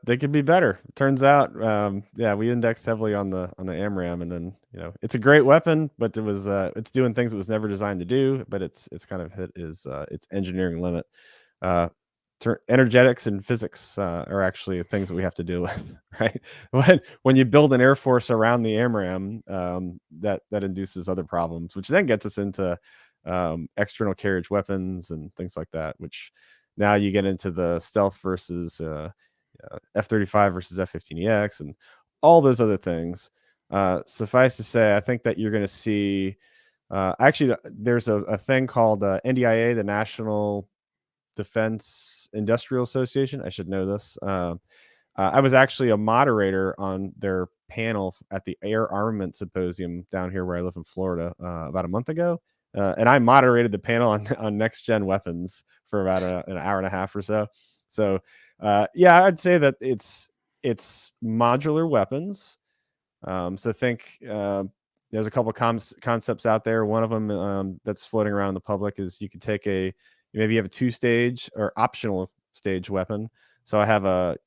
they could be better. Turns out, we indexed heavily on the AMRAAM, and then it's a great weapon, but it's doing things it was never designed to do. But it's kind of hit its engineering limit. Energetics and physics are actually things that we have to deal with, right? When you build an air force around the AMRAAM, that induces other problems, which then gets us into external carriage weapons and things like that, which now you get into the stealth versus F-35 versus F-15EX and all those other things. Suffice to say, I think that you're going to see actually there's a thing called NDIA, the National Defense Industrial Association. I should know this. I was actually a moderator on their panel at the Air Armament Symposium down here where I live in Florida about a month ago. And I moderated the panel on next gen weapons for about an hour and a half or so. So I'd say that it's modular weapons. So think there's a couple concepts out there. One of them that's floating around in the public is you could take maybe you have a 2-stage or optional stage weapon. So I have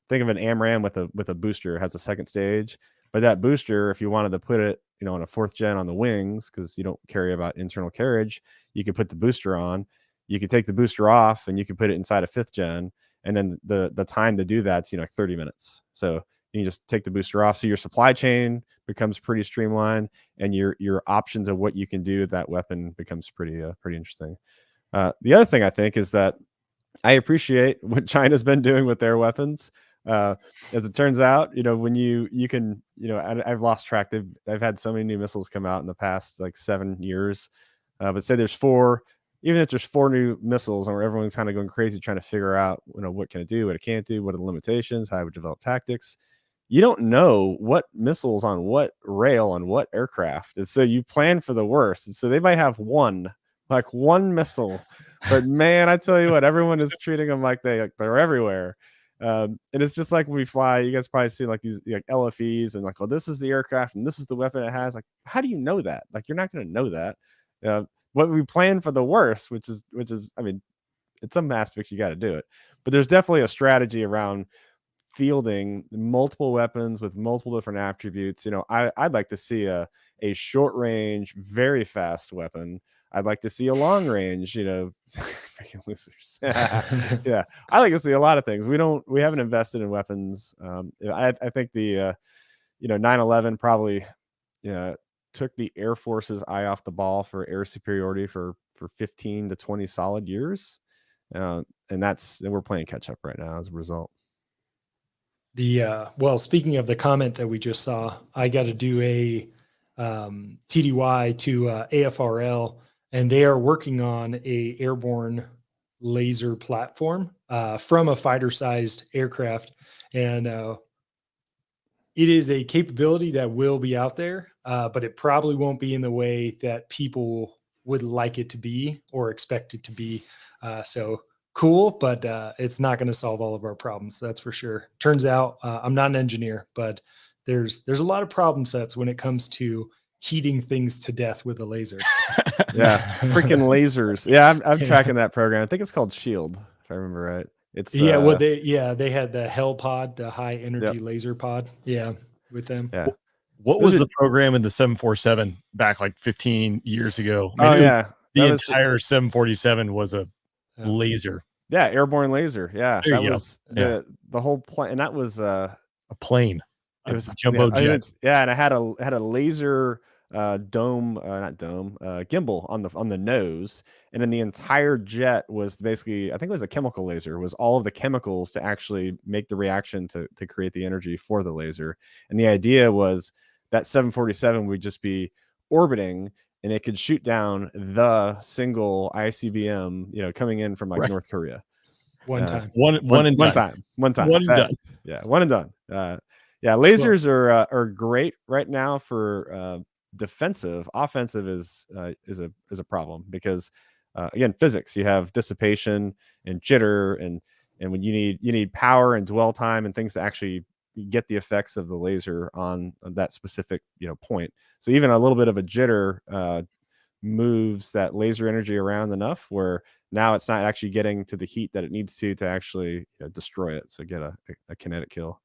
think of an AMRAAM with a booster. It has a 2nd stage, but that booster, if you wanted to put it, on a 4th gen on the wings, because you don't carry about internal carriage, you could put the booster on. You could take the booster off, and you could put it inside a 5th gen, and then the time to do that's 30 minutes. So you can just take the booster off. So your supply chain becomes pretty streamlined, and your options of what you can do with that weapon becomes pretty interesting. The other thing I think is that I appreciate what China's been doing with their weapons. As it turns out, when you can, I've lost track. I've had so many new missiles come out in the past like 7 years. But say there's 4, even if there's 4 new missiles, and where everyone's kind of going crazy trying to figure out, what can it do, what it can't do, what are the limitations, how I would develop tactics. You don't know what missiles on what rail on what aircraft, and so you plan for the worst. And so they might have one missile, but man, I tell you what, everyone is treating them like they're everywhere. And it's just like when we fly, you guys probably see like these like LFEs and like, oh, this is the aircraft and this is the weapon it has. Like, how do you know that? Like, you're not going to know that. What we plan for the worst, which is, I mean, in some aspects you got to do it, but there's definitely a strategy around fielding multiple weapons with multiple different attributes. I'd like to see a short range, very fast weapon. I'd like to see a long range, freaking losers. Yeah. I like to see a lot of things. We haven't invested in weapons. I think the 9/11 probably took the Air Force's eye off the ball for air superiority for 15 to 20 solid years. And we're playing catch up right now as a result. Well, speaking of the comment that we just saw, I got to do a TDY to AFRL, and they are working on a airborne laser platform from a fighter-sized aircraft, and it is a capability that will be out there, but it probably won't be in the way that people would like it to be or expect it to be. So cool, but it's not going to solve all of our problems. That's for sure. Turns out I'm not an engineer, but there's a lot of problem sets when it comes to heating things to death with a laser. Yeah, freaking lasers. Yeah, I'm tracking that program. I think it's called Shield, if I remember right. It's they had the Hell Pod, the high energy laser pod. Yeah, with them. Yeah. What was the program in the 747 back like 15 years ago? The entire 747 was a laser. Yeah, airborne laser. Yeah, there that was the whole plane, and that was a plane. It was a jumbo jet. And it had a laser gimbal on the nose, and then the entire jet was basically, I think it was a chemical laser, was all of the chemicals to actually make the reaction to create the energy for the laser. And the idea was that 747 would just be orbiting, and it could shoot down the single ICBM, coming in from like North Korea. One time. One and done. One time. One and done. Yeah, one and done. Lasers are great right now for defensive. Offensive is a problem because again, physics. You have dissipation and jitter, and when you need power and dwell time and things to actually get the effects of the laser on that specific point. So even a little bit of a jitter moves that laser energy around enough where now it's not actually getting to the heat that it needs to actually destroy it. So get a kinetic kill.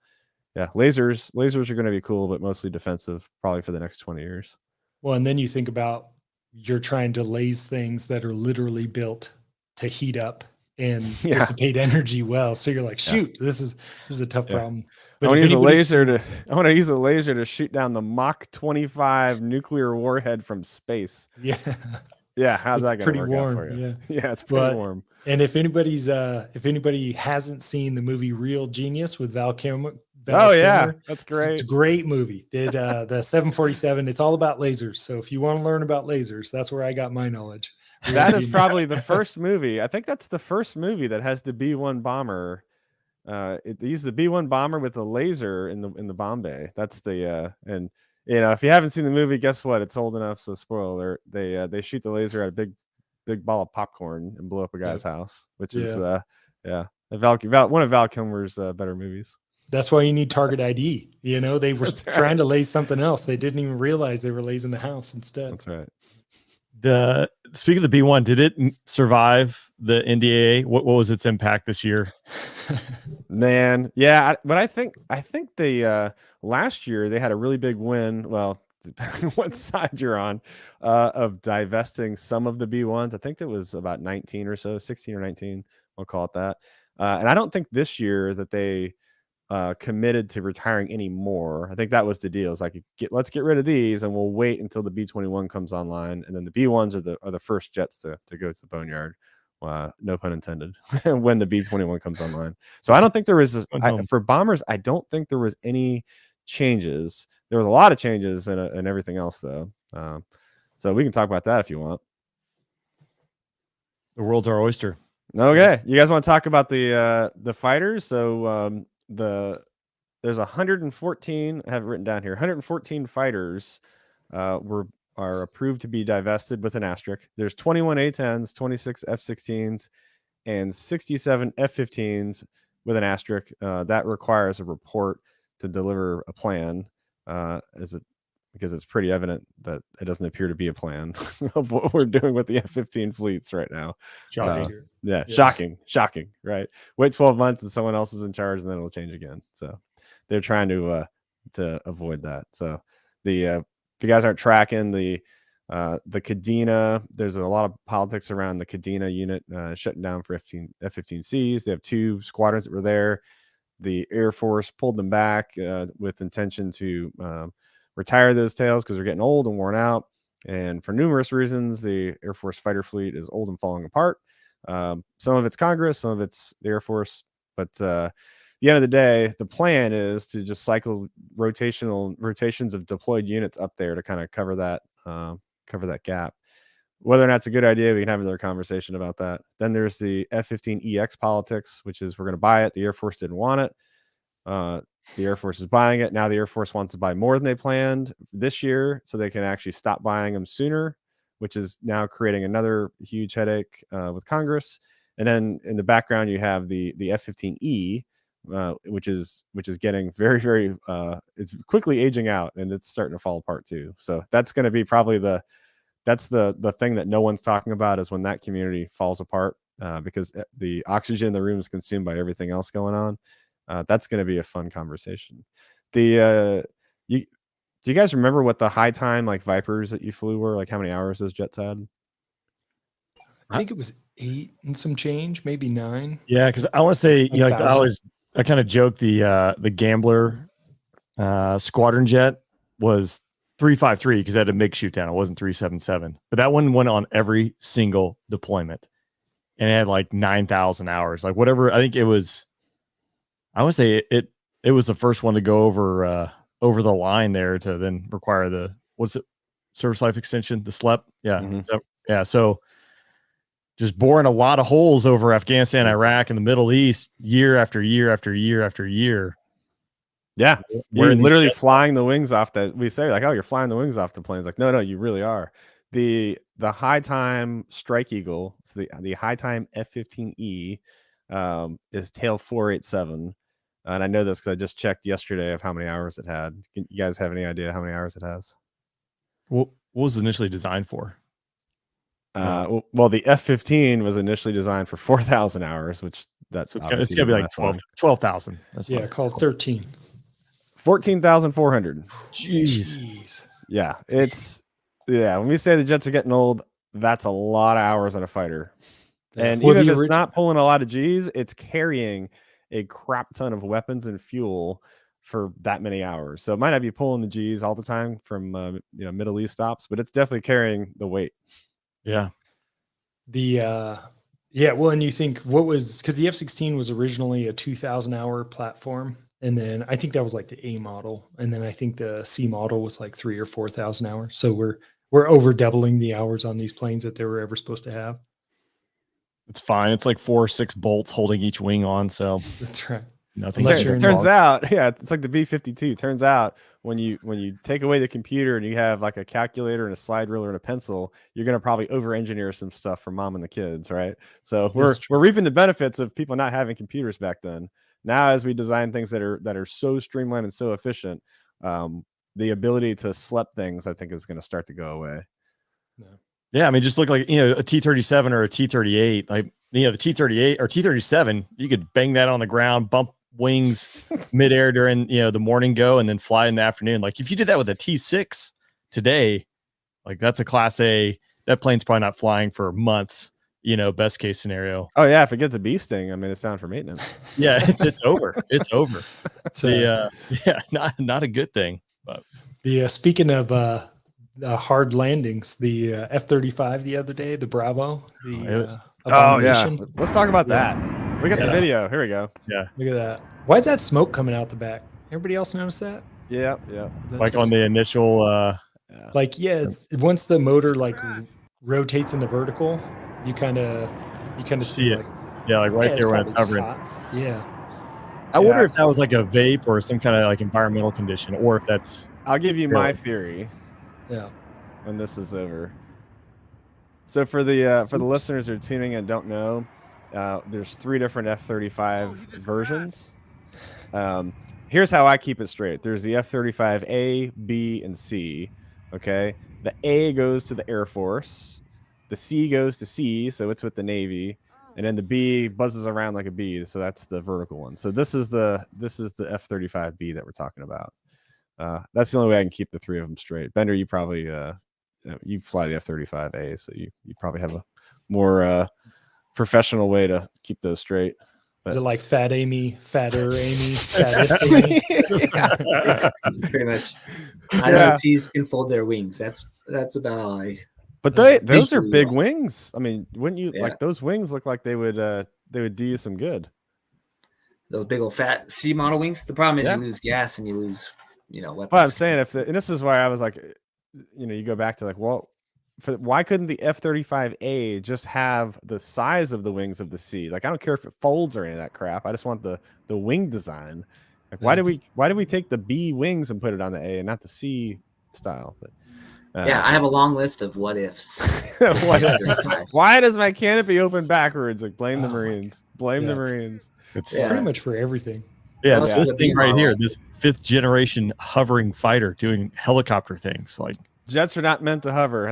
Yeah, lasers are going to be cool, but mostly defensive, probably for the next 20 years. Well, and then you think about you're trying to laze things that are literally built to heat up and dissipate energy well. So you're like, shoot, this is a tough problem. But I want to use a laser to shoot down the Mach 25 nuclear warhead from space. Yeah. Yeah, how's that going to work warm, out for you? Yeah, it's pretty warm. And if anybody hasn't seen the movie Real Genius with Val Kilmer, that's great. It's a great movie. The 747. It's all about lasers. So if you want to learn about lasers, that's where I got my knowledge. That is probably the first movie. I think that's the first movie that has the B-1 bomber. They use the B-1 bomber with a laser in the bomb bay. That's the and if you haven't seen the movie, guess what? It's old enough, so spoiler alert. They shoot the laser at a big ball of popcorn and blow up a guy's house, which is one of Val Kilmer's better movies. That's why you need target ID. They were trying to laze something else. They didn't even realize they were lazing the house instead. That's right. Speaking of the B-1, did it survive the NDAA? What was its impact this year? Man, yeah, but I think the last year they had a really big win. Well, depending on what side you're on, of divesting some of the B-1s. I think it was about 19 or so, 16 or 19. I'll call it that. And I don't think this year that they committed to retiring any more. I think that was the deal. It's like, let's get rid of these and we'll wait until the B-21 comes online, and then the B-1s are the first jets to go to the boneyard. No pun intended. When the B-21 comes online. So I don't think there was for bombers. I don't think there was any changes. There was a lot of changes and everything else though. So we can talk about that if you want. The world's our oyster. Okay, you guys want to talk about the fighters? So there's 114. I have it written down here. 114 fighters are approved to be divested with an asterisk. There's 21 A-10s, 26 F-16s, and 67 F-15s with an asterisk. That requires a report to deliver a plan. Because it's pretty evident that it doesn't appear to be a plan of what we're doing with the F-15 fleets right now. Shocking. Shocking, right? Wait 12 months and someone else is in charge, and then it'll change again. So they're trying to avoid that. So if you guys aren't tracking the Kadena, there's a lot of politics around the Kadena unit shutting down for F-15Cs. They have 2 squadrons that were there. The Air Force pulled them back with intention to retire those tails because they're getting old and worn out. And for numerous reasons, the Air Force fighter fleet is old and falling apart. Some of it's Congress, some of it's the Air Force. But at the end of the day, the plan is to just cycle rotations of deployed units up there to kind of cover that gap. Whether or not it's a good idea, we can have another conversation about that. Then there's the F-15EX politics, which is we're going to buy it. The Air Force didn't want it. The Air Force is buying it. Now the Air Force wants to buy more than they planned this year so they can actually stop buying them sooner, which is now creating another huge headache with Congress. And then in the background, you have the F-15E, which is getting very, very, it's quickly aging out, and it's starting to fall apart too. So that's going to be probably the thing that no one's talking about, is when that community falls apart, because the oxygen in the room is consumed by everything else going on. That's going to be a fun conversation. Do you guys remember what the high time like Vipers that you flew were? Like how many hours those jets had? I think it was 8 and some change, maybe 9. Yeah, because I want to say, I kind of joke the Gambler squadron jet was 353 because it had a MiG shoot down. It wasn't 377, but that one went on every single deployment, and it had like 9,000 hours, like whatever. I think it was. I would say it was the first one to go over the line there to then require the service life extension, the SLEP. Yeah. Mhm. Yeah. So just boring a lot of holes over Afghanistan, Iraq, and the Middle East year after year after year after year. Yeah. Wearing You're these literally jets off. flying the wings off that we say like, oh, you're flying the wings off the planes. Like, no, you really are. The high time Strike Eagle, so the high time F-15E is tail 487. And I know this because I just checked yesterday of how many hours it had. You guys have any idea how many hours it has? What was it initially designed for? Well, the F-15 was initially designed for 4,000 hours, which that's So it's gonna be like 12,000. That's Yeah, called 13. 14,400. Jeez. Yeah, when we say the jets are getting old, that's a lot of hours on a fighter. Yeah. And Well, even the if it's origi- not pulling a lot of G's, it's carrying a crap ton of weapons and fuel for that many hours. So it might not be pulling the G's all the time from Middle East stops, but it's definitely carrying the weight. Yeah. Well, and you think because the F-16 was originally a 2,000 hour platform, and then I think that was like the A model, and then I think the C model was like 3,000 or 4,000 hours. So we're over doubling the hours on these planes that they were ever supposed to have. It's fine. It's like 4 or 6 bolts holding each wing on. So That's right. nothing. Turns out, it's like the B-52. Turns out when you take away the computer and you have like a calculator and a slide ruler and a pencil, you're going to probably over-engineer some stuff for mom and the kids, right? So we're reaping the benefits of people not having computers back then. Now, as we design things that are so streamlined and so efficient, the ability to SLEP things, I think, is going to start to go away. Yeah, I mean, just look like a T-37 or a T-38. Like the T-38 or T-37, you could bang that on the ground, bump wings midair during the morning go, and then fly in the afternoon. Like if you did that with a T-6 today, like that's a Class A. That plane's probably not flying for months. Best case scenario. Oh yeah, if it gets a bee sting, I mean, it's down for maintenance. Yeah, it's over. It's over. So, not a good thing. But speaking of hard landings, the F-35 the other day, the Bravo, Abomination. Let's talk about that. Look at the video. Here we go. Yeah, look at that. Why is that smoke coming out the back? Everybody else notice that? Yeah. like on the initial. It's once the motor rotates in the vertical, you kind of see it. Like right there when it's hovering. Yeah. I wonder if that was like a vape or some kind of like environmental condition, or if that's. I'll give you my theory. Yeah. When this is over. So for the listeners who are tuning in and don't know, there's 3 different F-35 versions. Here's how I keep it straight. There's the F-35A, B, and C. Okay. The A goes to the Air Force. The C goes to C, so it's with the Navy. And then the B buzzes around like a bee, so that's the vertical one. So this is the F-35B that we're talking about. That's the only way I can keep the 3 of them straight. Bender, you probably you fly the F-35A, so you probably have a more professional way to keep those straight. Is it like Fat Amy, Fatter Amy, Fattest Amy? Pretty much. I know the C's can fold their wings. That's about all I. But those are big wings. I mean, wouldn't you like those wings? Look like they would do you some good. Those big old fat C model wings. The problem is you lose gas and you lose weapons. Well, I'm saying and this is why I was like, you go back to like, well, why couldn't the F-35A just have the size of the wings of the C? Like, I don't care if it folds or any of that crap. I just want the wing design. Like, why did we take the B wings and put it on the A and not the C style? But I have a long list of what ifs. Why does my canopy open backwards? Like, blame the Marines. Blame the Marines. It's pretty much for everything. Yeah, it's this thing right here, this 5th generation hovering fighter doing helicopter things. Like, jets are not meant to hover.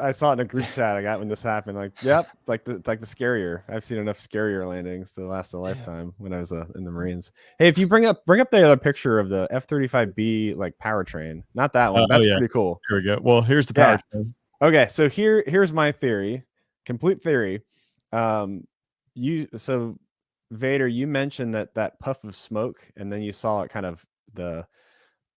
I saw it in a group chat I got when this happened. Like, yep, like the scarier. I've seen enough scarier landings to last a lifetime when I was in the Marines. Hey, if you bring up the other picture of the F-35B like powertrain, not that one. That's pretty cool. Here we go. Well, here's the powertrain. Okay, so here's my theory, complete theory. Vader, you mentioned that puff of smoke, and then you saw it kind of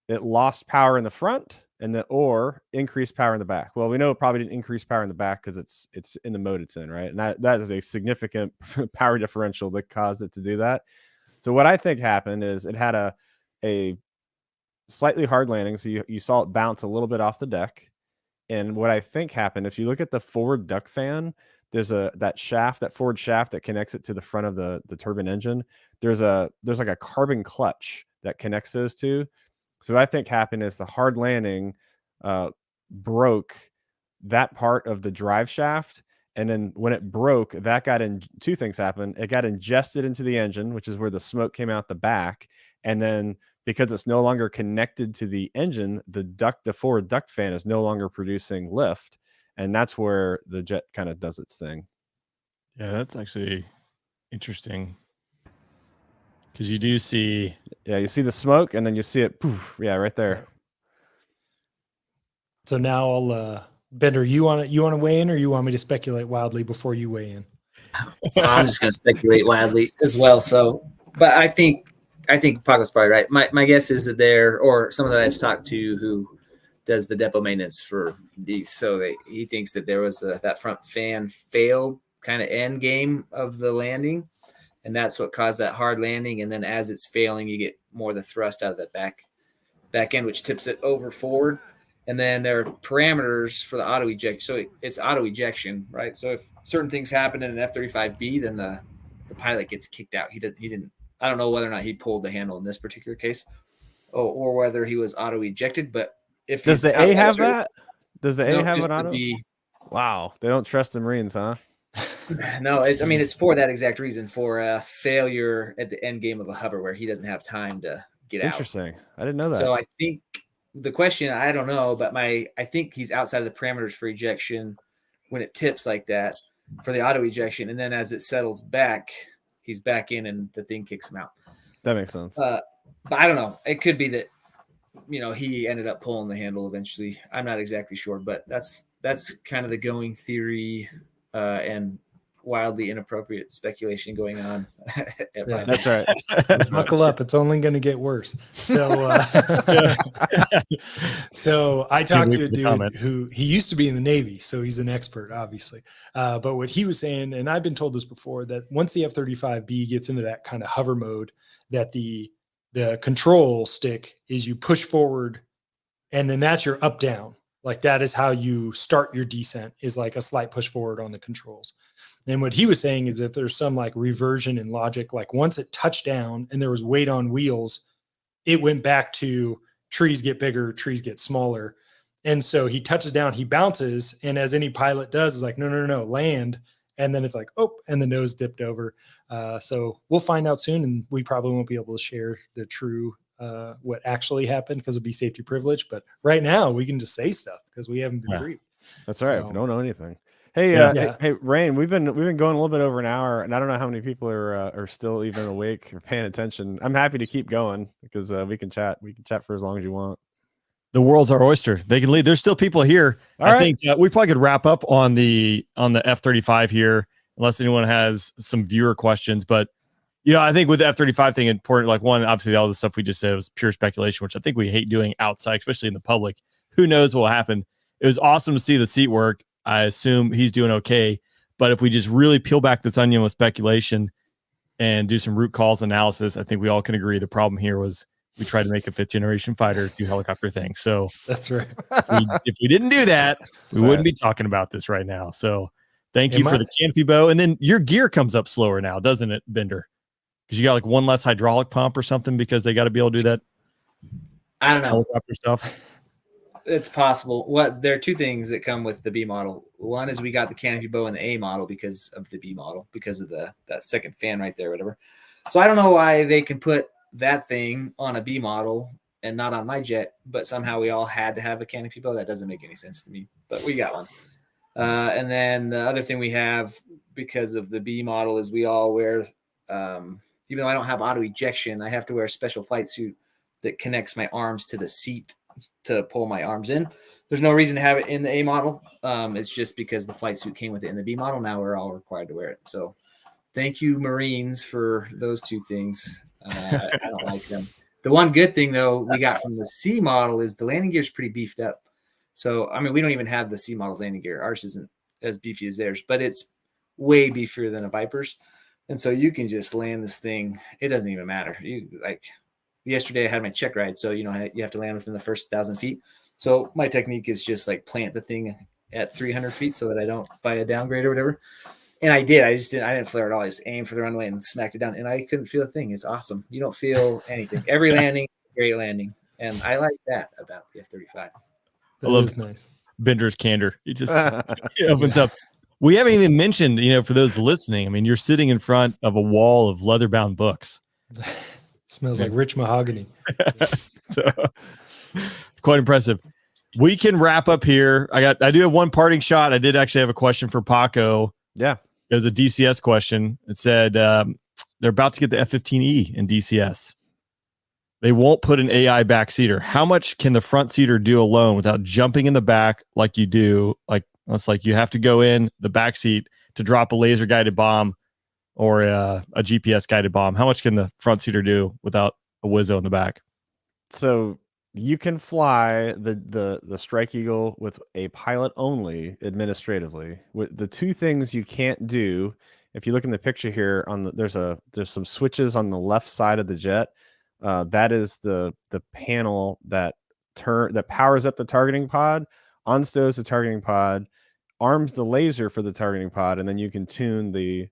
it lost power in the front or increased power in the back. Well, we know it probably didn't increase power in the back because it's in the mode it's in, right? And that is a significant power differential that caused it to do that. So what I think happened is it had a slightly hard landing. So you saw it bounce a little bit off the deck, And what I think happened, if you look at the forward duct fan, there's that forward shaft that connects it to the front of the turbine engine. There's like a carbon clutch that connects those two. So what I think happened is the hard landing broke that part of the drive shaft. And then when it broke, that got in. Two things happened. It got ingested into the engine, which is where the smoke came out the back. And then because it's no longer connected to the engine, the forward duct fan is no longer producing lift. And that's where the jet kind of does its thing. Yeah, that's actually interesting. Because you do see. Yeah, you see the smoke and then you see it. Poof, yeah, right there. So now I'll Bender, you want to weigh in, or you want me to speculate wildly before you weigh in? I'm just going to speculate wildly as well. So, but I think Paco's probably right. My guess is that or someone that I've talked to who does the depot maintenance for these, so he thinks that there was that front fan failed kind of end game of the landing, and that's what caused that hard landing. And then as it's failing, you get more of the thrust out of that back end, which tips it over forward. And then there are parameters for the auto ejection. So it's auto ejection, right? So if certain things happen in an F-35B, then the pilot gets kicked out. He didn't. I don't know whether or not he pulled the handle in this particular case, or whether he was auto ejected. But if does the A have that? Does the A have an auto? Wow, they don't trust the Marines, huh? No, it's for that exact reason, for a failure at the end game of a hover where he doesn't have time to get out. Interesting. I didn't know that. So I think the question, I don't know, but I think he's outside of the parameters for ejection when it tips like that for the auto ejection. And then as it settles back, he's back in and the thing kicks him out. That makes sense. But I don't know. It could be that, he ended up pulling the handle eventually. I'm not exactly sure, but that's kind of the going theory and wildly inappropriate speculation going on. That's right. Buckle up. It's only going to get worse. So, so I talked to a dude who he used to be in the Navy, so he's an expert, obviously. But what he was saying, and I've been told this before, that once the F-35B gets into that kind of hover mode, that the control stick is you push forward, and then that's your up down. Like that is how you start your descent, is like a slight push forward on the controls. And what he was saying is if there's some like reversion in logic, like once it touched down and there was weight on wheels, it went back to trees get bigger, trees get smaller. And so he touches down, he bounces. And as any pilot does, is like, no, land. And then it's like, oh, and the nose dipped over. So we'll find out soon. And we probably won't be able to share the true what actually happened because it'll be safety privilege. But right now we can just say stuff because we haven't been briefed. That's all right. So, we don't know anything. Hey, hey, Rain, we've been going a little bit over an hour, and I don't know how many people are still even awake or paying attention. I'm happy to keep going because we can chat. We can chat for as long as you want. The world's our oyster. They can leave. There's still people here. I think we probably could wrap up on the F-35 here, unless anyone has some viewer questions. But I think with the F-35 thing, important, like one, obviously all the stuff we just said was pure speculation, which I think we hate doing outside, especially in the public. Who knows what will happen? It was awesome to see the seat work. I assume he's doing okay. But if we just really peel back this onion with speculation and do some root cause analysis, I think we all can agree the problem here was we tried to make a fifth generation fighter do helicopter things. So that's right. If we didn't do that, we wouldn't be talking about this right now. So thank you for the canopy bow. And then your gear comes up slower now, doesn't it, Bender? Because you got like one less hydraulic pump or something because they got to be able to do that. I don't know. Helicopter stuff. It's possible. There are two things that come with the B model. One is we got the canopy bow in the A model because of the B model, because of that second fan right there, whatever. So I don't know why they can put that thing on a B model and not on my jet, but somehow we all had to have a canopy bow. That doesn't make any sense to me, but we got one. And then the other thing we have because of the B model is we all wear, even though I don't have auto ejection, I have to wear a special flight suit that connects my arms to the seat to pull my arms in. There's no reason to have it in the A model. It's just because the flight suit came with it in the B model. Now we're all required to wear it. So thank you, Marines, for those two things. I don't like them. The one good thing, though, we got from the C model is the landing gear is pretty beefed up. So, we don't even have the C model's landing gear. Ours isn't as beefy as theirs, but it's way beefier than a Viper's. And so you can just land this thing. It doesn't even matter. Yesterday I had my check ride. So, you have to land within the first 1,000 feet. So my technique is just like plant the thing at 300 feet so that I don't buy a downgrade or whatever. And I did. I didn't flare at all. I just aimed for the runway and smacked it down. And I couldn't feel a thing. It's awesome. You don't feel anything. Every landing, great landing. And I like that about the F-35. That love is nice. Bender's candor. He just he opens up. We haven't even mentioned, for those listening, I mean, you're sitting in front of a wall of leather-bound books. It smells like rich mahogany. So it's quite impressive. We can wrap up here. I do have one parting shot. I did actually have a question for Paco. Yeah. It was a DCS question. It said they're about to get the F-15E in DCS. They won't put an AI backseater. How much can the front seater do alone without jumping in the back like you do? Like it's like you have to go in the back seat to drop a laser guided bomb or a GPS guided bomb. How much can the front seater do without a Wizzo in the back? So you can fly the Strike Eagle with a pilot only administratively. With the two things you can't do, if you look in the picture here, there's some switches on the left side of the jet. That is the panel that powers up the targeting pod, unstows the targeting pod, arms the laser for the targeting pod, and then you can tune the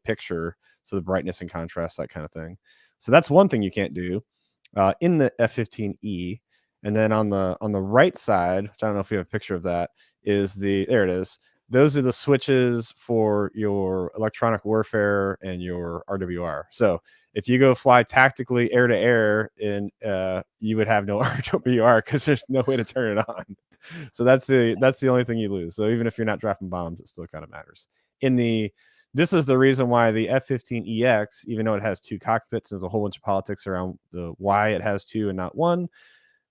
picture, so the brightness and contrast, that kind of thing. So that's one thing you can't do in the F-15E. And then on the right side, which I don't know if you have a picture of that, there it is. Those are the switches for your electronic warfare and your RWR. So if you go fly tactically air to air, you would have no RWR because there's no way to turn it on. So that's the only thing you lose. So even if you're not dropping bombs, it still kind of matters. This is the reason why the F-15EX, even though it has two cockpits, there's a whole bunch of politics around why it has two and not one.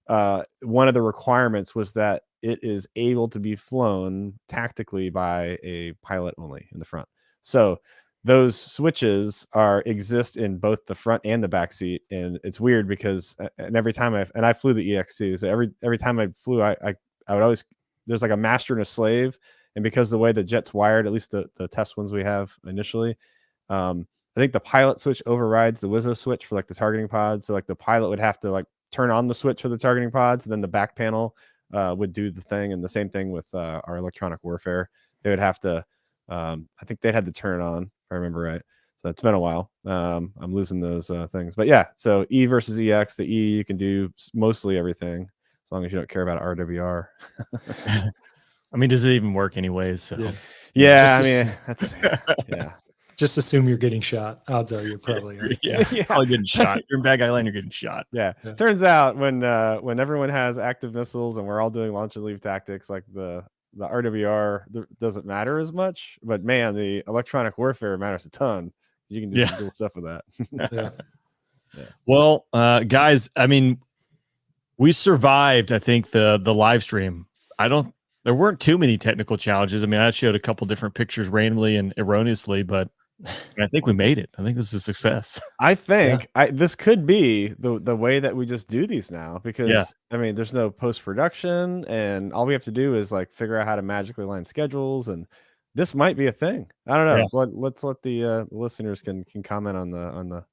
One of the requirements was that it is able to be flown tactically by a pilot only in the front. So those switches exist in both the front and the back seat, and it's weird because every time I flew the EX too, so every time I flew, I would always, there's like a master and a slave, and because the way the jet's wired, at least the test ones we have initially, I think the pilot switch overrides the Wizzo switch for like the targeting pods. So like the pilot would have to like turn on the switch for the targeting pods, and then the back panel would do the thing. And the same thing with our electronic warfare. They would have to, I think they'd had to turn it on, if I remember right. So it's been a while. I'm losing those things. But yeah, so E versus EX, the E, you can do mostly everything as long as you don't care about RWR. I mean, does it even work anyways? So yeah, I mean, that's, yeah. Just assume you're getting shot. Odds are you're probably are. Yeah, probably getting shot. You're in Bad Guy Land, you're getting shot. Yeah. Turns out when everyone has active missiles and we're all doing launch and leave tactics, like the RWR doesn't matter as much. But man, the electronic warfare matters a ton. You can do some cool stuff with that. Yeah. Well, guys, I mean, we survived, I think, the live stream. There weren't too many technical challenges. I mean, I showed a couple different pictures randomly and erroneously, but I think we made it. I think this is a success. I think this could be the way that we just do these now, because I mean, there's no post-production, and all we have to do is like figure out how to magically line schedules, and this might be a thing. I don't know. Let's let the listeners can comment on the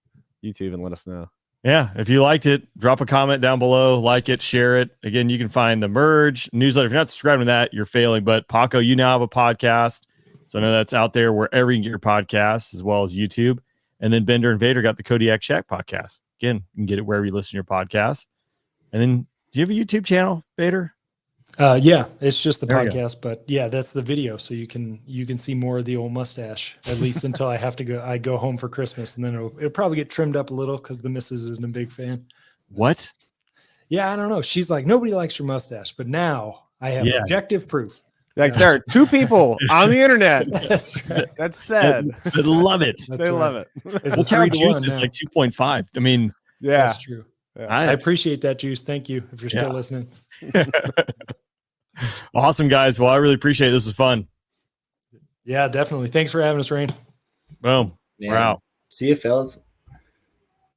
YouTube and let us know. Yeah, if you liked it, drop a comment down below, like it, share it. Again, you can find the Merge newsletter. If you're not subscribing to that, you're failing. But Paco, you now have a podcast, so I know that's out there wherever you can get your podcasts, as well as YouTube. And then Bender and Vader got the Kodiak Shack podcast. Again, you can get it wherever you listen to your podcasts. And then, do you have a YouTube channel, Vader? Yeah, it's just the podcast, but yeah, that's the video, so you can see more of the old mustache, at least until I go home for Christmas, and then it'll probably get trimmed up a little because the missus isn't a big fan. What? Yeah, I don't know. She's like, nobody likes your mustache, but now I have objective proof. Like there are two people on the internet. That's right. That's sad. They love it. They love it. Well, Carrie Juice is like 2.5. I mean, that's true. Yeah. I appreciate that, Juice. Thank you if you're still listening. Awesome, guys. Well, I really appreciate it. This is fun. Yeah, definitely. Thanks for having us, Rain. Boom. We're out. See you, fellas.